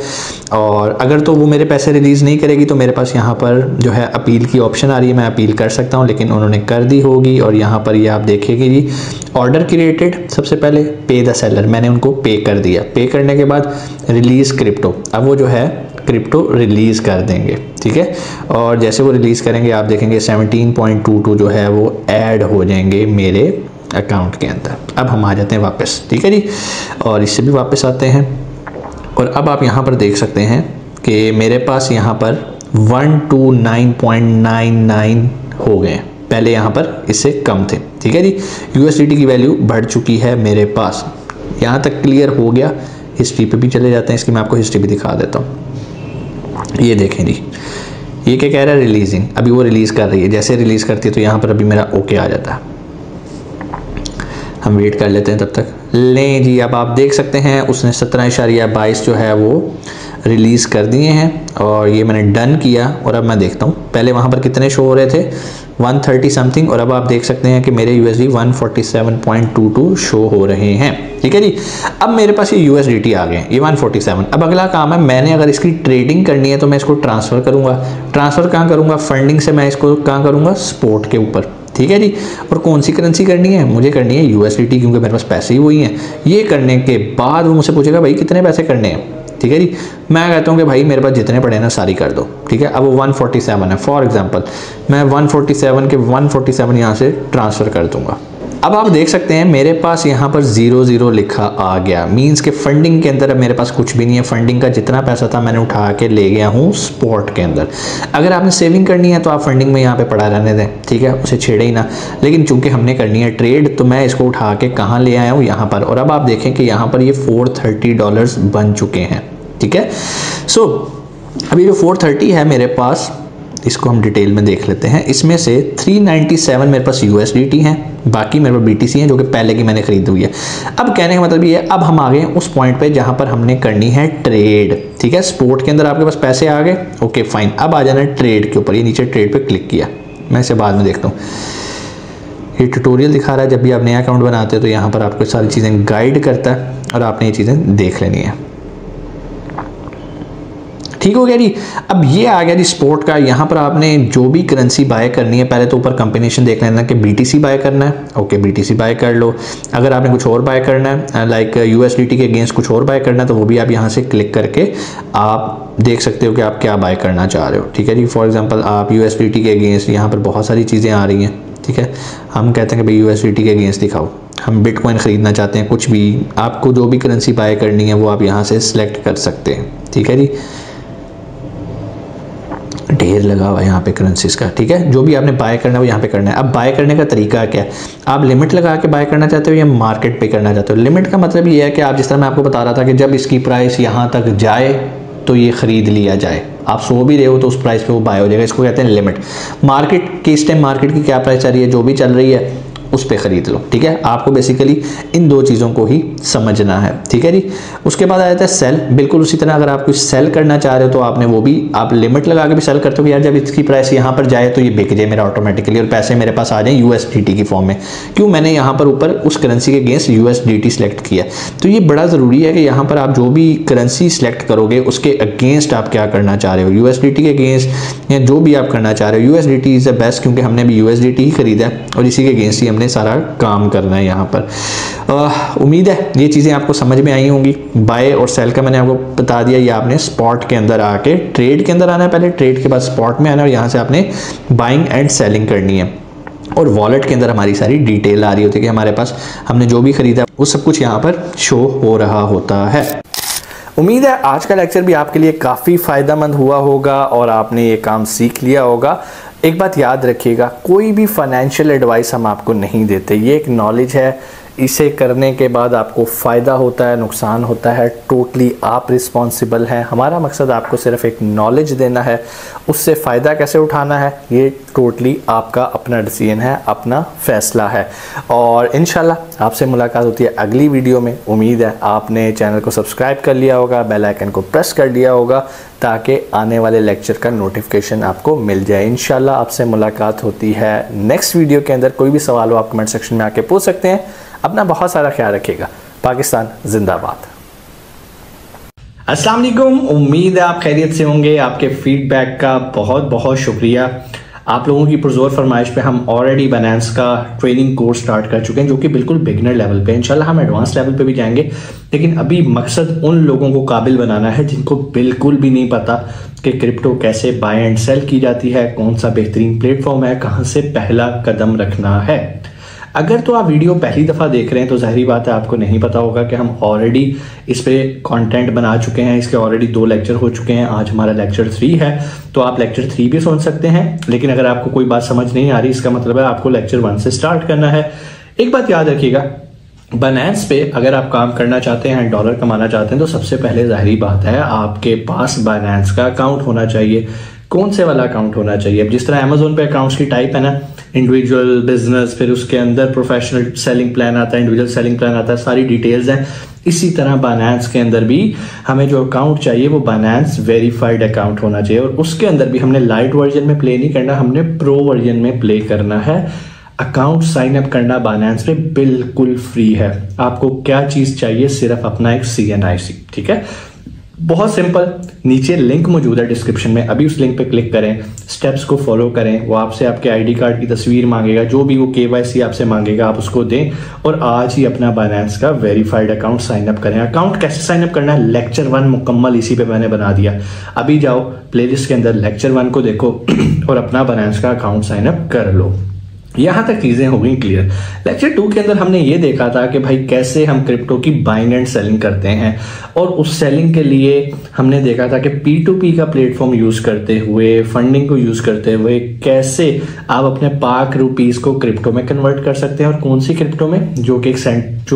और अगर तो वो मेरे पैसे रिलीज़ नहीं करेगी तो मेरे पास यहाँ पर जो है अपील की ऑप्शन आ रही है, मैं अपील कर सकता हूँ, लेकिन उन्होंने कर दी होगी। और यहाँ पर ये आप देखेंगे जी ऑर्डर क्रिएटेड, सबसे पहले पे द सेलर, मैंने उनको पे कर दिया। पे करने के बाद रिलीज़ क्रिप्टो, अब वो जो है क्रिप्टो रिलीज़ कर देंगे, ठीक है। और जैसे वो रिलीज़ करेंगे आप देखेंगे 17.22 जो है वो ऐड हो जाएंगे मेरे अकाउंट के अंदर। अब हम आ जाते हैं वापस, ठीक है जी। और इससे भी वापस आते हैं और अब आप यहाँ पर देख सकते हैं कि मेरे पास यहाँ पर 129.99 हो गए, पहले यहाँ पर इससे कम थे, ठीक है जी। USDT की वैल्यू बढ़ चुकी है मेरे पास, यहाँ तक क्लियर हो गया। हिस्ट्री पे भी चले जाते हैं, इसकी मैं आपको हिस्ट्री भी दिखा देता हूँ। ये देखें जी, ये क्या कह रहा है, रिलीजिंग। अभी वो रिलीज़ कर रही है, जैसे रिलीज़ करती है तो यहाँ पर अभी मेरा ओके आ जाता है। हम वेट कर लेते हैं तब तक। लें जी, अब आप देख सकते हैं उसने 17.22 जो है वो रिलीज़ कर दिए हैं और ये मैंने डन किया। और अब मैं देखता हूँ पहले वहाँ पर कितने शो हो रहे थे, 130 समथिंग, और अब आप देख सकते हैं कि मेरे USD 147.22 शो हो रहे हैं, ठीक है जी। अब मेरे पास ये USDT आ गए, ये 147। अब अगला काम है, मैंने अगर इसकी ट्रेडिंग करनी है तो मैं इसको ट्रांसफ़र करूँगा। ट्रांसफ़र कहाँ करूँगा, फंडिंग से मैं इसको कहाँ करूँगा, स्पॉट के ऊपर, ठीक है जी। और कौन सी करेंसी करनी है, मुझे करनी है USDT, क्योंकि मेरे पास पैसे ही वही हैं। ये करने के बाद वो मुझसे पूछेगा भाई कितने पैसे करने हैं, ठीक है जी। मैं कहता हूँ कि भाई मेरे पास जितने पड़े ना सारी कर दो, ठीक है। अब वो 147 है, फॉर एग्जांपल मैं 147 के 147 यहाँ से ट्रांसफ़र कर दूंगा। अब आप देख सकते हैं मेरे पास यहाँ पर 0 लिखा आ गया, मींस के फंडिंग के अंदर अब मेरे पास कुछ भी नहीं है। फंडिंग का जितना पैसा था मैंने उठा के ले गया हूँ स्पॉट के अंदर। अगर आपने सेविंग करनी है तो आप फंडिंग में यहाँ पे पड़ा रहने दें, ठीक है, उसे छेड़े ही ना। लेकिन चूंकि हमने करनी है ट्रेड तो मैं इसको उठा के कहाँ ले आया हूँ, यहाँ पर। और अब आप देखें कि यहाँ पर ये $430 बन चुके हैं, ठीक है। सो अभी जो 430 है मेरे पास, इसको हम डिटेल में देख लेते हैं। इसमें से 397 मेरे पास USDT हैं, बाकी मेरे पास BTC हैं जो कि पहले की मैंने खरीदी हुई है। अब कहने का मतलब ये है, अब हम आ गए उस पॉइंट पे जहां पर हमने करनी है ट्रेड, ठीक है। स्पोर्ट के अंदर आपके पास पैसे आ गए, ओके फाइन। अब आ जाना है ट्रेड के ऊपर, ये नीचे ट्रेड पे क्लिक किया, मैं इसे बाद में देखता हूँ। ये ट्यूटोरियल दिखा रहा है, जब भी आप नया अकाउंट बनाते हो तो यहाँ पर आपको सारी चीज़ें गाइड करता है और आपने ये चीज़ें देख लेनी है, ठीक हो गया जी। अब ये आ गया जी स्पोर्ट का। यहाँ पर आपने जो भी करेंसी बाय करनी है, पहले तो ऊपर कॉम्बिनेशन देख लेना कि BTC बाय करना है, ओके BTC बाय कर लो। अगर आपने कुछ और बाय करना है लाइक USDT के अगेंस्ट कुछ और बाय करना है तो वो भी आप यहाँ से क्लिक करके आप देख सकते हो कि आप क्या बाय करना चाह रहे हो, ठीक है जी। फॉर एग्जाम्पल आप USDT के अगेंस्ट, यहाँ पर बहुत सारी चीज़ें आ रही हैं, ठीक है। हम कहते हैं कि भाई USDT के अगेंस्ट दिखाओ, हम बिटकॉइन ख़रीदना चाहते हैं, कुछ भी आपको जो भी करेंसी बाय करनी है वो आप यहाँ से सिलेक्ट कर सकते हैं, ठीक है जी। ढेर लगा हुआ है यहाँ पे करेंसीज का, ठीक है। जो भी आपने बाय करना है वो यहाँ पे करना है। अब बाय करने का तरीका क्या है, आप लिमिट लगा के बाय करना चाहते हो या मार्केट पे करना चाहते हो। लिमिट का मतलब ये है कि आप, जिस तरह मैं आपको बता रहा था कि जब इसकी प्राइस यहाँ तक जाए तो ये ख़रीद लिया जाए, आप सो भी रहे हो तो उस प्राइस पे वो बाय हो जाएगा, इसको कहते हैं लिमिट। मार्केट के इस टाइम मार्केट की क्या प्राइस चल रही है, जो भी चल रही है उस पे ख़रीद लो, ठीक है। आपको बेसिकली इन दो चीज़ों को ही समझना है, ठीक है जी। उसके बाद आ जाता है सेल। बिल्कुल उसी तरह अगर आप कुछ सेल करना चाह रहे हो तो आपने वो भी, आप लिमिट लगा के भी सेल करते हो कि यार जब इसकी प्राइस यहाँ पर जाए तो ये बिक जाए मेरा ऑटोमेटिकली और पैसे मेरे पास आ जाए USDT की फॉर्म में। क्यों, मैंने यहाँ पर ऊपर उस करेंसी के अगेंस्ट USDT सेलेक्ट किया। तो ये बड़ा ज़रूरी है कि यहाँ पर आप जो भी करेंसी सेलेक्ट करोगे उसके अगेंस्ट आप क्या करना चाह रहे हो, USDT के अगेंस्ट या जो भी आप करना चाह रहे हो। USDT इज़ द बेस्ट, क्योंकि हमने भी USDT ही खरीदा है और इसी के अगेंस्ट ही हमने सारा काम करना है यहाँ पर। उम्मीद है ये चीज़ें आपको समझ में आई होंगी। बाय और सेल का मैंने आपको बता दिया। ये आपने स्पॉट के अंदर आके ट्रेड के अंदर आना है, पहले ट्रेड के बाद स्पॉट में आना है और यहाँ से आपने बाइंग एंड सेलिंग करनी है। और वॉलेट के अंदर हमारी सारी डिटेल आ रही होती है कि हमारे पास हमने जो भी खरीदा वो सब कुछ यहाँ पर शो हो रहा होता है। उम्मीद है आज का लेक्चर भी आपके लिए काफ़ी फ़ायदेमंद हुआ होगा और आपने ये काम सीख लिया होगा। एक बात याद रखिएगा, कोई भी फाइनेंशियल एडवाइस हम आपको नहीं देते, ये एक नॉलेज है। इसे करने के बाद आपको फ़ायदा होता है, नुकसान होता है, टोटली आप रिस्पॉन्सिबल हैं। हमारा मकसद आपको सिर्फ एक नॉलेज देना है, उससे फ़ायदा कैसे उठाना है ये टोटली आपका अपना डिसीजन है, अपना फ़ैसला है। और इंशाल्लाह आपसे मुलाकात होती है अगली वीडियो में। उम्मीद है आपने चैनल को सब्सक्राइब कर लिया होगा, बेल आइकन को प्रेस कर दिया होगा ताकि आने वाले लेक्चर का नोटिफिकेशन आपको मिल जाए। इंशाल्लाह आपसे मुलाकात होती है नेक्स्ट वीडियो के अंदर। कोई भी सवाल हो आप कमेंट सेक्शन में आके पूछ सकते हैं। अपना बहुत सारा ख्याल रखिएगा। पाकिस्तान जिंदाबाद। अस्सलाम वालेकुम, उम्मीद है आप खैरियत से होंगे। आपके फीडबैक का बहुत बहुत शुक्रिया। आप लोगों की पुरजोर फरमाइश पे हम ऑलरेडी बाइनेंस का ट्रेनिंग कोर्स स्टार्ट कर चुके हैं, जो कि बिल्कुल बिगनर लेवल पे। इंशाल्लाह हम एडवांस लेवल पे भी जाएंगे, लेकिन अभी मकसद उन लोगों को काबिल बनाना है जिनको बिल्कुल भी नहीं पता कि क्रिप्टो कैसे बाय एंड सेल की जाती है, कौन सा बेहतरीन प्लेटफॉर्म है, कहाँ से पहला कदम रखना है। अगर तो आप वीडियो पहली दफ़ा देख रहे हैं तो ज़ाहिरी बात है आपको नहीं पता होगा कि हम ऑलरेडी इस पे कंटेंट बना चुके हैं। इसके ऑलरेडी 2 लेक्चर हो चुके हैं, आज हमारा लेक्चर 3 है, तो आप लेक्चर 3 भी सुन सकते हैं। लेकिन अगर आपको कोई बात समझ नहीं आ रही, इसका मतलब है आपको लेक्चर 1 से स्टार्ट करना है। एक बात याद रखिएगा, बाइनेंस पे अगर आप काम करना चाहते हैं, डॉलर कमाना चाहते हैं, तो सबसे पहले ज़ाहिरी बात है आपके पास बाइनेंस का अकाउंट होना चाहिए। कौन से वाला अकाउंट होना चाहिए? अब जिस तरह अमेजोन पे अकाउंट्स की टाइप है ना, इंडिविजुअल, बिजनेस, फिर उसके अंदर प्रोफेशनल सेलिंग प्लान आता है, इंडिविजुअल सेलिंग प्लान आता है, सारी डिटेल्स हैं। इसी तरह बाइनेंस के अंदर भी हमें जो अकाउंट चाहिए वो बाइनेंस वेरीफाइड अकाउंट होना चाहिए। और उसके अंदर भी हमने लाइट वर्जन में प्ले नहीं करना, हमने प्रो वर्जन में प्ले करना है। अकाउंट साइन अप करना बाइनेंस पे बिल्कुल फ्री है। आपको क्या चीज चाहिए? सिर्फ अपना एक CNIC, ठीक है। बहुत सिंपल, नीचे लिंक मौजूद है डिस्क्रिप्शन में, अभी उस लिंक पे क्लिक करें, स्टेप्स को फॉलो करें। वो आपसे आपके ID कार्ड की तस्वीर मांगेगा, जो भी वो KYC आपसे मांगेगा आप उसको दें और आज ही अपना बाइनेंस का वेरीफाइड अकाउंट साइन अप करें। अकाउंट कैसे साइन अप करना है, लेक्चर 1 मुकम्मल इसी पे मैंने बना दिया। अभी जाओ प्लेलिस्ट के अंदर लेक्चर 1 को देखो और अपना बाइनेंस का अकाउंट साइन अप कर लो। यहाँ तक चीजें हो गई क्लियर। लेक्चर 2 के अंदर हमने ये देखा था कि भाई कैसे हम क्रिप्टो की बाइंग एंड सेलिंग करते हैं, और उस सेलिंग के लिए हमने देखा था कि P2P का प्लेटफॉर्म यूज करते हुए, फंडिंग को यूज करते हुए कैसे आप अपने पाक रुपीस को क्रिप्टो में कन्वर्ट कर सकते हैं, और कौन सी क्रिप्टो में, जो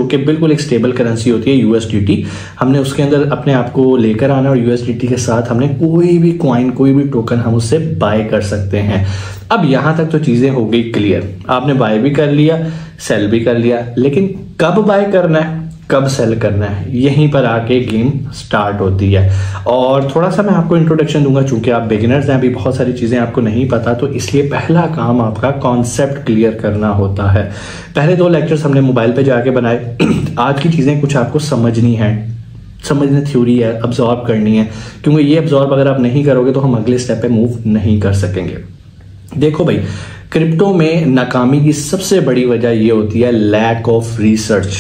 कि बिल्कुल एक स्टेबल करेंसी होती है USDT। हमने उसके अंदर अपने आप को लेकर आना, और USDT के साथ हमने कोई भी कॉइन, कोई भी टोकन हम उससे बाय कर सकते हैं। अब यहां तक तो चीजें हो गई क्लियर, आपने बाय भी कर लिया, सेल भी कर लिया, लेकिन कब बाय करना है, कब सेल करना है, यहीं पर आके गेम स्टार्ट होती है। और थोड़ा सा मैं आपको इंट्रोडक्शन दूंगा, चूंकि आप बिगिनर्स हैं, अभी बहुत सारी चीजें आपको नहीं पता, तो इसलिए पहला काम आपका कॉन्सेप्ट क्लियर करना होता है। पहले 2 लेक्चर्स हमने मोबाइल पे जाके बनाए। आज की चीजें कुछ आपको समझनी है, समझने थ्योरी है, अब्जॉर्ब करनी है, क्योंकि ये अब्जॉर्ब अगर आप नहीं करोगे तो हम अगले स्टेप पे मूव नहीं कर सकेंगे। देखो भाई, क्रिप्टो में नाकामी की सबसे बड़ी वजह यह होती है लैक ऑफ रिसर्च।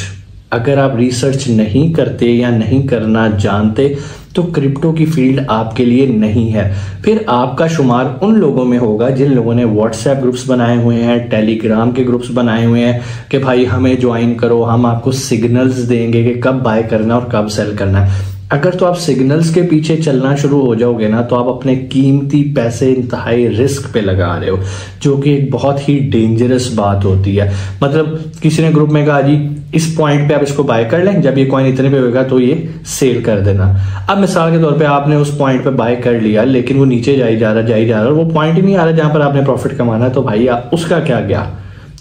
अगर आप रिसर्च नहीं करते या नहीं करना जानते तो क्रिप्टो की फील्ड आपके लिए नहीं है। फिर आपका शुमार उन लोगों में होगा जिन लोगों ने व्हाट्सएप ग्रुप्स बनाए हुए हैं, टेलीग्राम के ग्रुप्स बनाए हुए हैं कि भाई हमें ज्वाइन करो, हम आपको सिग्नल्स देंगे कि कब बाय करना और कब सेल करना है। अगर तो आप सिग्नल्स के पीछे चलना शुरू हो जाओगे ना, तो आप अपने कीमती पैसे इंतहाई रिस्क पे लगा रहे हो, जो कि एक बहुत ही डेंजरस बात होती है। मतलब किसी ने ग्रुप में कहा जी इस पॉइंट पे आप इसको बाय कर लें, जब ये कॉइन इतने पे होगा तो ये सेल कर देना। अब मिसाल के तौर पे आपने उस पॉइंट पे बाय कर लिया, लेकिन वो नीचे जाई जा रहा और वो पॉइंट ही नहीं आ रहा जहां पर आपने प्रॉफिट कमाना, तो भाई उसका क्या गया,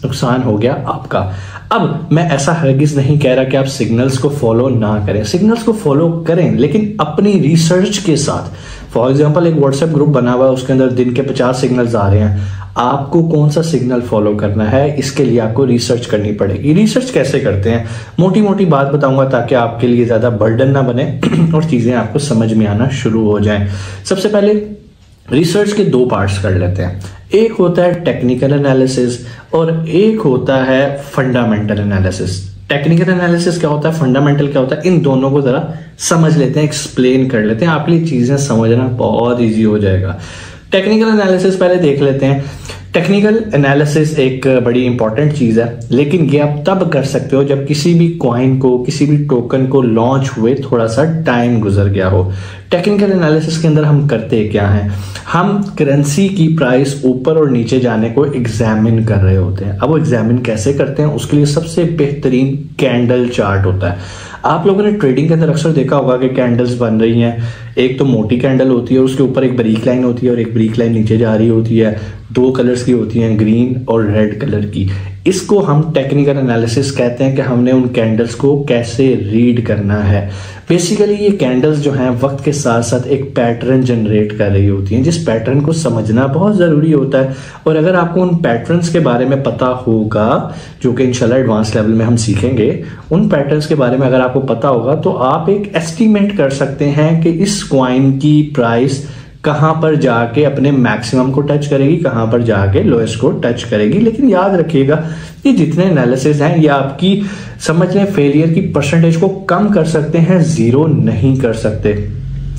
नुकसान हो गया आपका। अब मैं ऐसा हरगिज नहीं कह रहा कि आप सिग्नल्स को फॉलो ना करें, सिग्नल्स को फॉलो करें, लेकिन अपनी रिसर्च के साथ। फॉर एग्जांपल एक व्हाट्सएप ग्रुप बना हुआ है, उसके अंदर दिन के 50 सिग्नल्स आ रहे हैं, आपको कौन सा सिग्नल फॉलो करना है, इसके लिए आपको रिसर्च करनी पड़ेगी। रिसर्च कैसे करते हैं, मोटी मोटी बात बताऊंगा ताकि आपके लिए ज्यादा बर्डन ना बने और चीजें आपको समझ में आना शुरू हो जाएं। सबसे पहले रिसर्च के 2 पार्ट्स कर लेते हैं। एक होता है टेक्निकल एनालिसिस और एक होता है फंडामेंटल एनालिसिस। टेक्निकल एनालिसिस क्या होता है, फंडामेंटल क्या होता है, इन दोनों को जरा समझ लेते हैं, एक्सप्लेन कर लेते हैं, आपके लिए चीजें समझना बहुत इजी हो जाएगा। टेक्निकल एनालिसिस पहले देख लेते हैं। टेक्निकल एनालिसिस एक बड़ी इंपॉर्टेंट चीज है, लेकिन ये आप तब कर सकते हो जब किसी भी कॉइन को, किसी भी टोकन को लॉन्च हुए थोड़ा सा टाइम गुजर गया हो। टेक्निकल एनालिसिस के अंदर हम करते क्या हैं, हम करेंसी की प्राइस ऊपर और नीचे जाने को एग्जामिन कर रहे होते हैं। अब वो एग्जामिन कैसे करते हैं, उसके लिए सबसे बेहतरीन कैंडल चार्ट होता है। आप लोगों ने ट्रेडिंग के अंदर अक्सर देखा होगा कि कैंडल्स बन रही हैं, एक तो मोटी कैंडल होती है, उसके ऊपर एक बारीक लाइन होती है और एक बारीक लाइन नीचे जा रही होती है, 2 कलर्स की होती हैं, ग्रीन और रेड कलर की। इसको हम टेक्निकल एनालिसिस कहते हैं कि हमने उन कैंडल्स को कैसे रीड करना है। बेसिकली ये कैंडल्स जो हैं वक्त के साथ साथ एक पैटर्न जनरेट कर रही होती हैं, जिस पैटर्न को समझना बहुत ज़रूरी होता है। और अगर आपको उन पैटर्न्स के बारे में पता होगा, जो कि इंशाल्लाह एडवांस लेवल में हम सीखेंगे, उन पैटर्न्स के बारे में अगर आपको पता होगा तो आप एक एस्टीमेट कर सकते हैं कि इस कॉइन की प्राइस कहां पर जाके अपने मैक्सिमम को टच करेगी, कहां पर जाके लोएस्ट को टच करेगी। लेकिन याद रखिएगा ये जितने एनालिसिस हैं ये आपकी समझने फेलियर की परसेंटेज को कम कर सकते हैं, 0 नहीं कर सकते।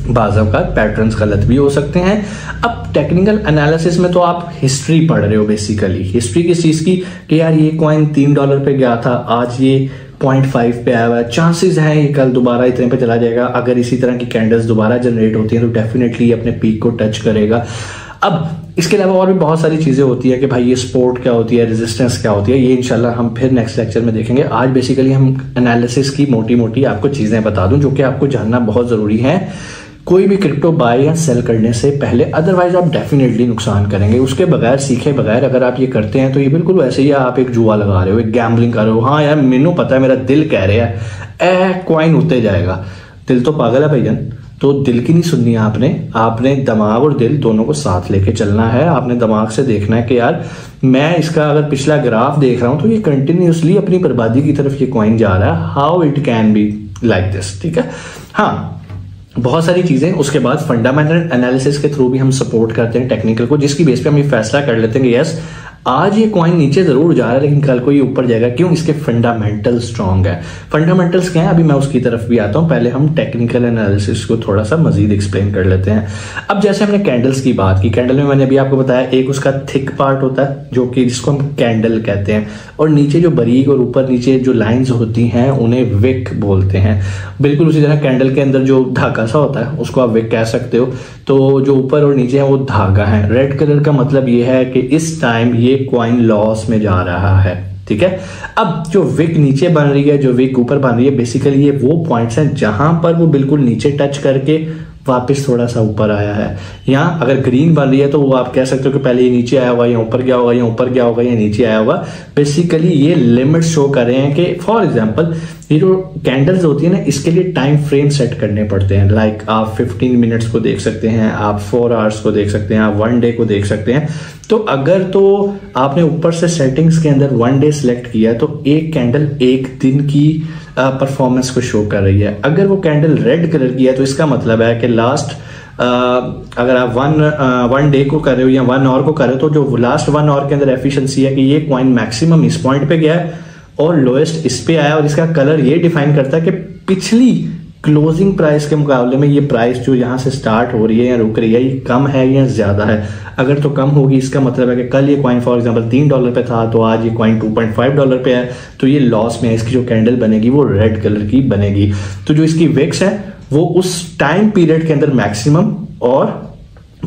बाज़ औक़ात पैटर्न्स गलत भी हो सकते हैं। अब टेक्निकल एनालिसिस में तो आप हिस्ट्री पढ़ रहे हो, बेसिकली हिस्ट्री किस चीज की, कि यार ये कॉइन $3 पे गया था, आज ये 0.5 पे आया हुआ है, चांसेस हैं ये कल दोबारा इतने पे चला जाएगा। अगर इसी तरह की कैंडल्स दोबारा जनरेट होती हैं तो डेफिनेटली अपने पीक को टच करेगा। अब इसके अलावा और भी बहुत सारी चीजें होती है कि भाई ये सपोर्ट क्या होती है, रेजिस्टेंस क्या होती है, ये इंशाल्लाह हम फिर नेक्स्ट लेक्चर में देखेंगे। आज बेसिकली हम एनालिसिस की मोटी मोटी आपको चीजें बता दूं जो कि आपको जानना बहुत जरूरी है कोई भी क्रिप्टो बाय या सेल करने से पहले, अदरवाइज आप डेफिनेटली नुकसान करेंगे। उसके बगैर, सीखे बगैर अगर आप ये करते हैं तो ये बिल्कुल वैसे ही आप एक जुआ लगा रहे हो, एक गैम्बलिंग कर रहे हो। हाँ यार मैनू पता है, मेरा दिल कह रहा है कॉइन उठते जाएगा, दिल तो पागल है भाईजान। तो दिल की नहीं सुननी आपने दिमाग और दिल दोनों को साथ लेके चलना है। आपने दिमाग से देखना है कि यार मैं इसका अगर पिछला ग्राफ देख रहा हूं तो ये कंटिन्यूसली अपनी बर्बादी की तरफ ये कॉइन जा रहा है, how it can be like this. ठीक है, हाँ बहुत सारी चीजें। उसके बाद फंडामेंटल एनालिसिस के थ्रू भी हम सपोर्ट करते हैं टेक्निकल को, जिसकी बेस पे हम ये फैसला कर लेते हैं कि यस आज ये कॉइन नीचे जरूर जा रहा है लेकिन कल को ये ऊपर जाएगा। क्यों? इसके फंडामेंटल स्ट्रांग है। फंडामेंटल्स क्या है अभी मैं उसकी तरफ भी आता हूं, पहले हम टेक्निकल एनालिसिस को थोड़ा सा मजीद एक्सप्लेन कर लेते हैं। अब जैसे हमने कैंडल्स की बात की, कैंडल में मैंने अभी आपको बताया एक उसका थिक पार्ट होता है जो कि जिसको हम कैंडल कहते हैं, और नीचे जो बारीक और ऊपर नीचे जो लाइंस होती हैं उन्हें विक बोलते हैं। बिल्कुल उसी तरह कैंडल के अंदर जो धागा सा होता है उसको आप विक कह सकते हो। तो जो ऊपर और नीचे है वो धागा है। रेड कलर का मतलब ये है कि इस टाइम ये कॉइन लॉस में जा रहा है, ठीक है। अब जो विक नीचे बन रही है, जो विक ऊपर बन रही है, बेसिकली ये वो पॉइंट्स हैं जहां पर वो बिल्कुल नीचे टच करके वापस थोड़ा सा ऊपर आया है। यहाँ अगर ग्रीन बन रही है तो वो आप कह सकते हो कि पहले ये नीचे आया होगा, या ऊपर गया होगा, या ऊपर गया होगा, या नीचे आया होगा। बेसिकली ये लिमिट शो कर रहे हैं कि फॉर एग्जांपल ये जो कैंडल्स होती है ना, इसके लिए टाइम फ्रेम सेट करने पड़ते हैं। लाइक आप 15 मिनट्स को देख सकते हैं, आप 4 आवर्स को देख सकते हैं, आप 1 डे को देख सकते हैं। तो अगर तो आपने ऊपर से सेटिंग्स के अंदर 1 डे सिलेक्ट किया तो एक कैंडल एक दिन की परफॉर्मेंस को शो कर रही है। अगर वो कैंडल रेड कलर की है तो इसका मतलब है कि लास्ट अगर आप वन डे को कर रहे हो या 1 आवर को कर रहे हो तो जो लास्ट 1 आवर के अंदर एफिशिएंसी है कि ये कॉइन मैक्सिमम इस पॉइंट पे गया है और लोएस्ट इस पे आया, और इसका कलर ये डिफाइन करता है कि पिछली क्लोजिंग प्राइस के मुकाबले में ये प्राइस जो यहाँ से स्टार्ट हो रही है या रुक रही है ये कम है या ज्यादा है। अगर तो कम होगी इसका मतलब है कि कल ये कॉइन फॉर एग्जांपल $3 पे था तो आज ये कॉइन $2.5 पे है, तो ये लॉस में है। इसकी जो कैंडल बनेगी वो रेड कलर की बनेगी। तो जो इसकी विक्स है वो उस टाइम पीरियड के अंदर मैक्सिमम और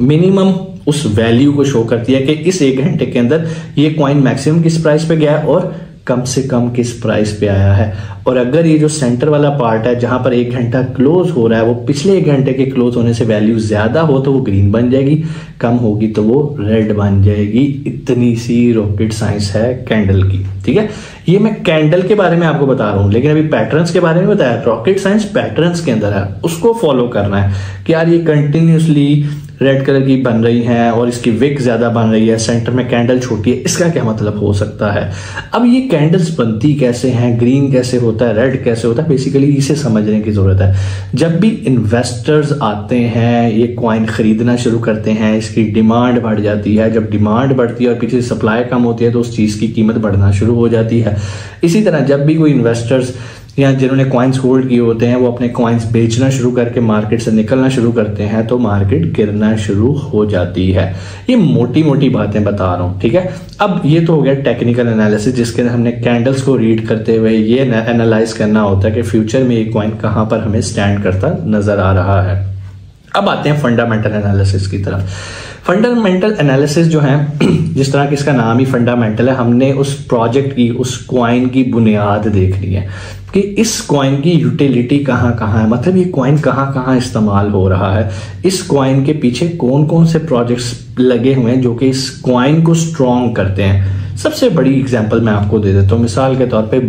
मिनिमम उस वैल्यू को शो करती है कि इस 1 घंटे के अंदर ये कॉइन मैक्सिमम किस प्राइस पे गया है और कम से कम किस प्राइस पे आया है। और अगर ये जो सेंटर वाला पार्ट है जहां पर 1 घंटा क्लोज हो रहा है वो पिछले 1 घंटे के क्लोज होने से वैल्यू ज्यादा हो तो वो ग्रीन बन जाएगी, कम होगी तो वो रेड बन जाएगी। इतनी सी रॉकेट साइंस है कैंडल की, ठीक है। ये मैं कैंडल के बारे में आपको बता रहा हूं, लेकिन अभी पैटर्न्स के बारे में बताया। रॉकेट साइंस पैटर्न्स के अंदर है, उसको फॉलो करना है कि यार ये कंटिन्यूसली रेड कलर की बन रही है और इसकी विक ज्यादा बन रही है, सेंटर में कैंडल छोटी है, इसका क्या मतलब हो सकता है। अब ये कैंडल्स बनती कैसे हैं, ग्रीन कैसे होता है, रेड कैसे होता है, बेसिकली इसे समझने की जरूरत है। जब भी इन्वेस्टर्स आते हैं ये कॉइन खरीदना शुरू करते हैं, इसकी डिमांड बढ़ जाती है। जब डिमांड बढ़ती है और पीछे सप्लाई कम होती है तो उस चीज की कीमत बढ़ना शुरू हो जाती है। इसी तरह जब भी कोई इन्वेस्टर्स या जिन्होंने कॉइन्स होल्ड किए होते हैं वो अपने कॉइन्स बेचना शुरू करके मार्केट से निकलना शुरू करते हैं तो मार्केट गिरना शुरू हो जाती है। ये मोटी मोटी बातें बता रहा हूं, ठीक है। अब ये तो हो गया टेक्निकल एनालिसिस जिसके अंदर हमने कैंडल्स को रीड करते हुए ये एनालाइज करना होता है कि फ्यूचर में ये कॉइन कहां पर हमें स्टैंड करता नजर आ रहा है। अब आते हैं फंडामेंटल एनालिसिस की तरफ। फंडामेंटल एनालिसिस जो है जिस तरह कि इसका नाम ही फंडामेंटल है, हमने उस प्रोजेक्ट की उस कॉइन की बुनियाद देखनी है कि इस कॉइन की यूटिलिटी कहाँ कहाँ है, मतलब ये कॉइन कहाँ कहाँ इस्तेमाल हो रहा है, इस कॉइन के पीछे कौन कौन से प्रोजेक्ट्स लगे हुए हैं जो कि इस कॉइन को स्ट्रॉन्ग करते हैं। सबसे बड़ी एग्जांपल मैं आपको दे देता हूँ, मिसाल के तौर पे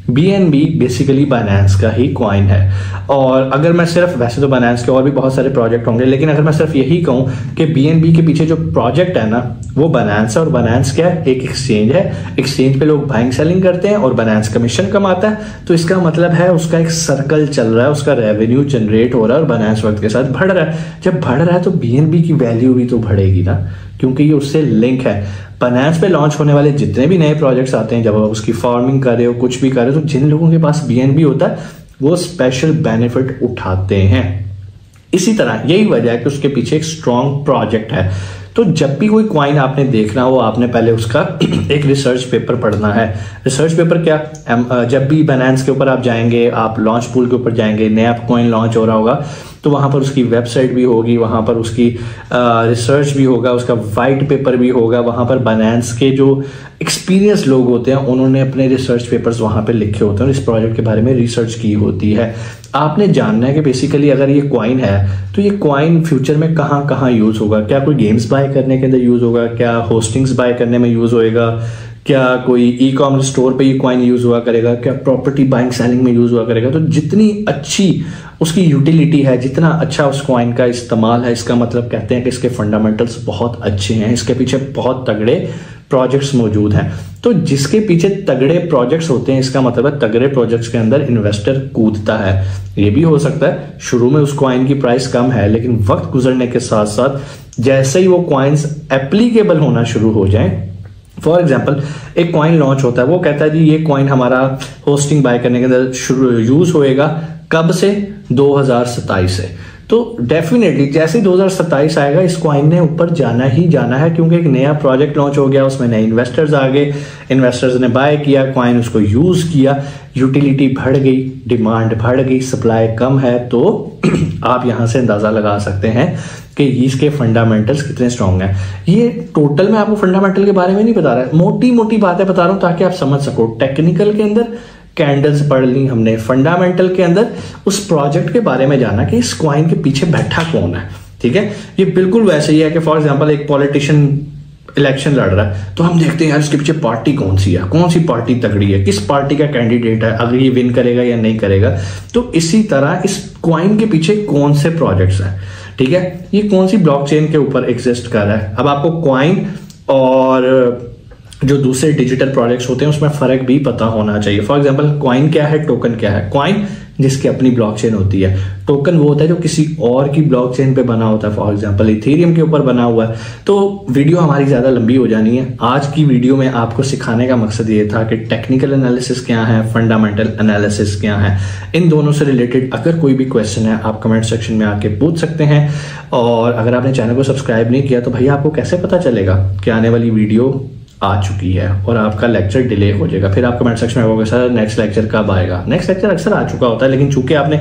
BNB बेसिकली बाइनेंस का ही कॉइन है। और अगर मैं सिर्फ, वैसे तो बाइनेंस के और भी बहुत सारे प्रोजेक्ट होंगे, लेकिन अगर मैं सिर्फ यही कहूं कि BNB के पीछे जो प्रोजेक्ट है ना वो बाइनेंस है, और बाइनेंस क्या है, एक एक्सचेंज है। एक्सचेंज पे लोग बाइंग सेलिंग करते हैं और बाइनेंस कमीशन कमाता है। तो इसका मतलब है उसका एक सर्कल चल रहा है, उसका रेवेन्यू जनरेट हो रहा है और बाइनेंस वक्त के साथ बढ़ रहा है। जब बढ़ रहा है तो BNB की वैल्यू भी तो बढ़ेगी ना, क्योंकि ये उससे लिंक है। बाइनेंस पे लॉन्च होने वाले जितने भी नए प्रोजेक्ट्स आते हैं, जब आप उसकी फार्मिंग कर रहे हो, कुछ भी कर रहे हो, तो जिन लोगों के पास BNB होता है वो स्पेशल बेनिफिट उठाते हैं। इसी तरह यही वजह है कि उसके पीछे एक स्ट्रॉन्ग प्रोजेक्ट है। तो जब भी कोई कॉइन आपने देखना हो आपने पहले उसका एक रिसर्च पेपर पढ़ना है। रिसर्च पेपर क्या, जब भी बाइनेंस के ऊपर आप जाएंगे, आप लॉन्च पूल के ऊपर जाएंगे, नया कॉइन लॉन्च हो रहा होगा तो वहां पर उसकी वेबसाइट भी होगी, वहां पर उसकी रिसर्च भी होगा, उसका वाइट पेपर भी होगा। वहां पर बाइनेंस के जो एक्सपीरियंस लोग होते हैं उन्होंने अपने रिसर्च पेपर्स वहां पे लिखे होते हैं और इस प्रोजेक्ट के बारे में रिसर्च की होती है। आपने जानना है कि बेसिकली अगर ये कॉइन है तो ये कॉइन फ्यूचर में कहाँ कहाँ यूज होगा। क्या कोई गेम्स बाय करने के अंदर यूज होगा, क्या होस्टिंग्स बाय करने में यूज होएगा, क्या कोई ई-कॉमर्स स्टोर पे ये कॉइन यूज हुआ करेगा, क्या प्रॉपर्टी बाइंग सेलिंग में यूज हुआ करेगा। तो जितनी अच्छी उसकी यूटिलिटी है, जितना अच्छा उस कॉइन का इस्तेमाल है, इसका मतलब कहते हैं कि इसके फंडामेंटल्स बहुत अच्छे हैं, इसके पीछे बहुत तगड़े प्रोजेक्ट्स मौजूद हैं। तो जिसके पीछे तगड़े प्रोजेक्ट्स होते हैं, इसका मतलब है तगड़े प्रोजेक्ट्स के अंदर इन्वेस्टर कूदता है। ये भी हो सकता है शुरू में उस कॉइन की प्राइस कम है, लेकिन वक्त गुजरने के साथ साथ जैसे ही वो कॉइन्स एप्लीकेबल होना शुरू हो जाए, फॉर एग्जाम्पल एक कॉइन लॉन्च होता है, वो कहता है जी ये कॉइन हमारा होस्टिंग बाय करने के अंदर शुरू यूज होएगा कब से, 2027 से। तो डेफिनेटली जैसे 2027 आएगा इस कॉइन ने ऊपर जाना ही जाना है, क्योंकि एक नया प्रोजेक्ट लॉन्च हो गया, उसमें नए इन्वेस्टर्स आ गए, इन्वेस्टर्स ने बाय किया कॉइन, उसको यूज किया, यूटिलिटी बढ़ गई, डिमांड बढ़ गई, सप्लाई कम है। तो आप यहां से अंदाजा लगा सकते हैं कि इसके फंडामेंटल्स कितने स्ट्रांग हैं। ये टोटल में आपको फंडामेंटल के बारे में नहीं बता रहा है, मोटी मोटी बातें बता रहा हूं ताकि आप समझ सको। टेक्निकल के अंदर कैंडल्स पढ़ ली हमने, फंडामेंटल के अंदर उस प्रोजेक्ट के बारे में जाना कि इस कॉइन के पीछे बैठा कौन है। ठीक है, ये बिल्कुल वैसे ही है कि फॉर एग्जांपल एक पॉलिटिशियन इलेक्शन लड़ रहा है, तो हम देखते हैं यार इसके पीछे पार्टी कौन सी है, कौन सी पार्टी तगड़ी है, किस पार्टी का कैंडिडेट है, अगर ये विन करेगा या नहीं करेगा। तो इसी तरह इस कॉइन के पीछे कौन से प्रोजेक्ट्स हैं, ठीक है, ये कौन सी ब्लॉकचेन के ऊपर एग्जिस्ट कर रहा है। अब आपको कॉइन और जो दूसरे डिजिटल प्रोजेक्ट्स होते हैं उसमें फर्क भी पता होना चाहिए। फॉर एग्जांपल कॉइन क्या है, टोकन क्या है। कॉइन जिसकी अपनी ब्लॉकचेन होती है, टोकन वो होता है जो किसी और की ब्लॉकचेन पे बना होता है, फॉर एग्जांपल इथेरियम के ऊपर बना हुआ है। तो वीडियो हमारी ज्यादा लंबी हो जानी है। आज की वीडियो में आपको सिखाने का मकसद ये था कि टेक्निकल एनालिसिस क्या है, फंडामेंटल एनालिसिस क्या है। इन दोनों से रिलेटेड अगर कोई भी क्वेश्चन है आप कमेंट सेक्शन में आके पूछ सकते हैं। और अगर आपने चैनल को सब्सक्राइब नहीं किया तो भैया आपको कैसे पता चलेगा कि आने वाली वीडियो आ चुकी है और आपका लेक्चर डिले हो जाएगा। फिर आप कमेंट सेक्शन में कहोगे सर नेक्स्ट लेक्चर कब आएगा। नेक्स्ट लेक्चर अक्सर आ चुका होता है, लेकिन चूंकि आपने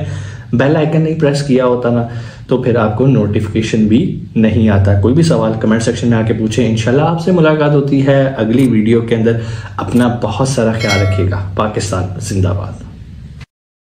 बेल आइकन नहीं प्रेस किया होता ना, तो फिर आपको नोटिफिकेशन भी नहीं आता। कोई भी सवाल कमेंट सेक्शन में आके पूछे, इंशाल्लाह आपसे मुलाकात होती है अगली वीडियो के अंदर। अपना बहुत सारा ख्याल रखिएगा। पाकिस्तान जिंदाबाद।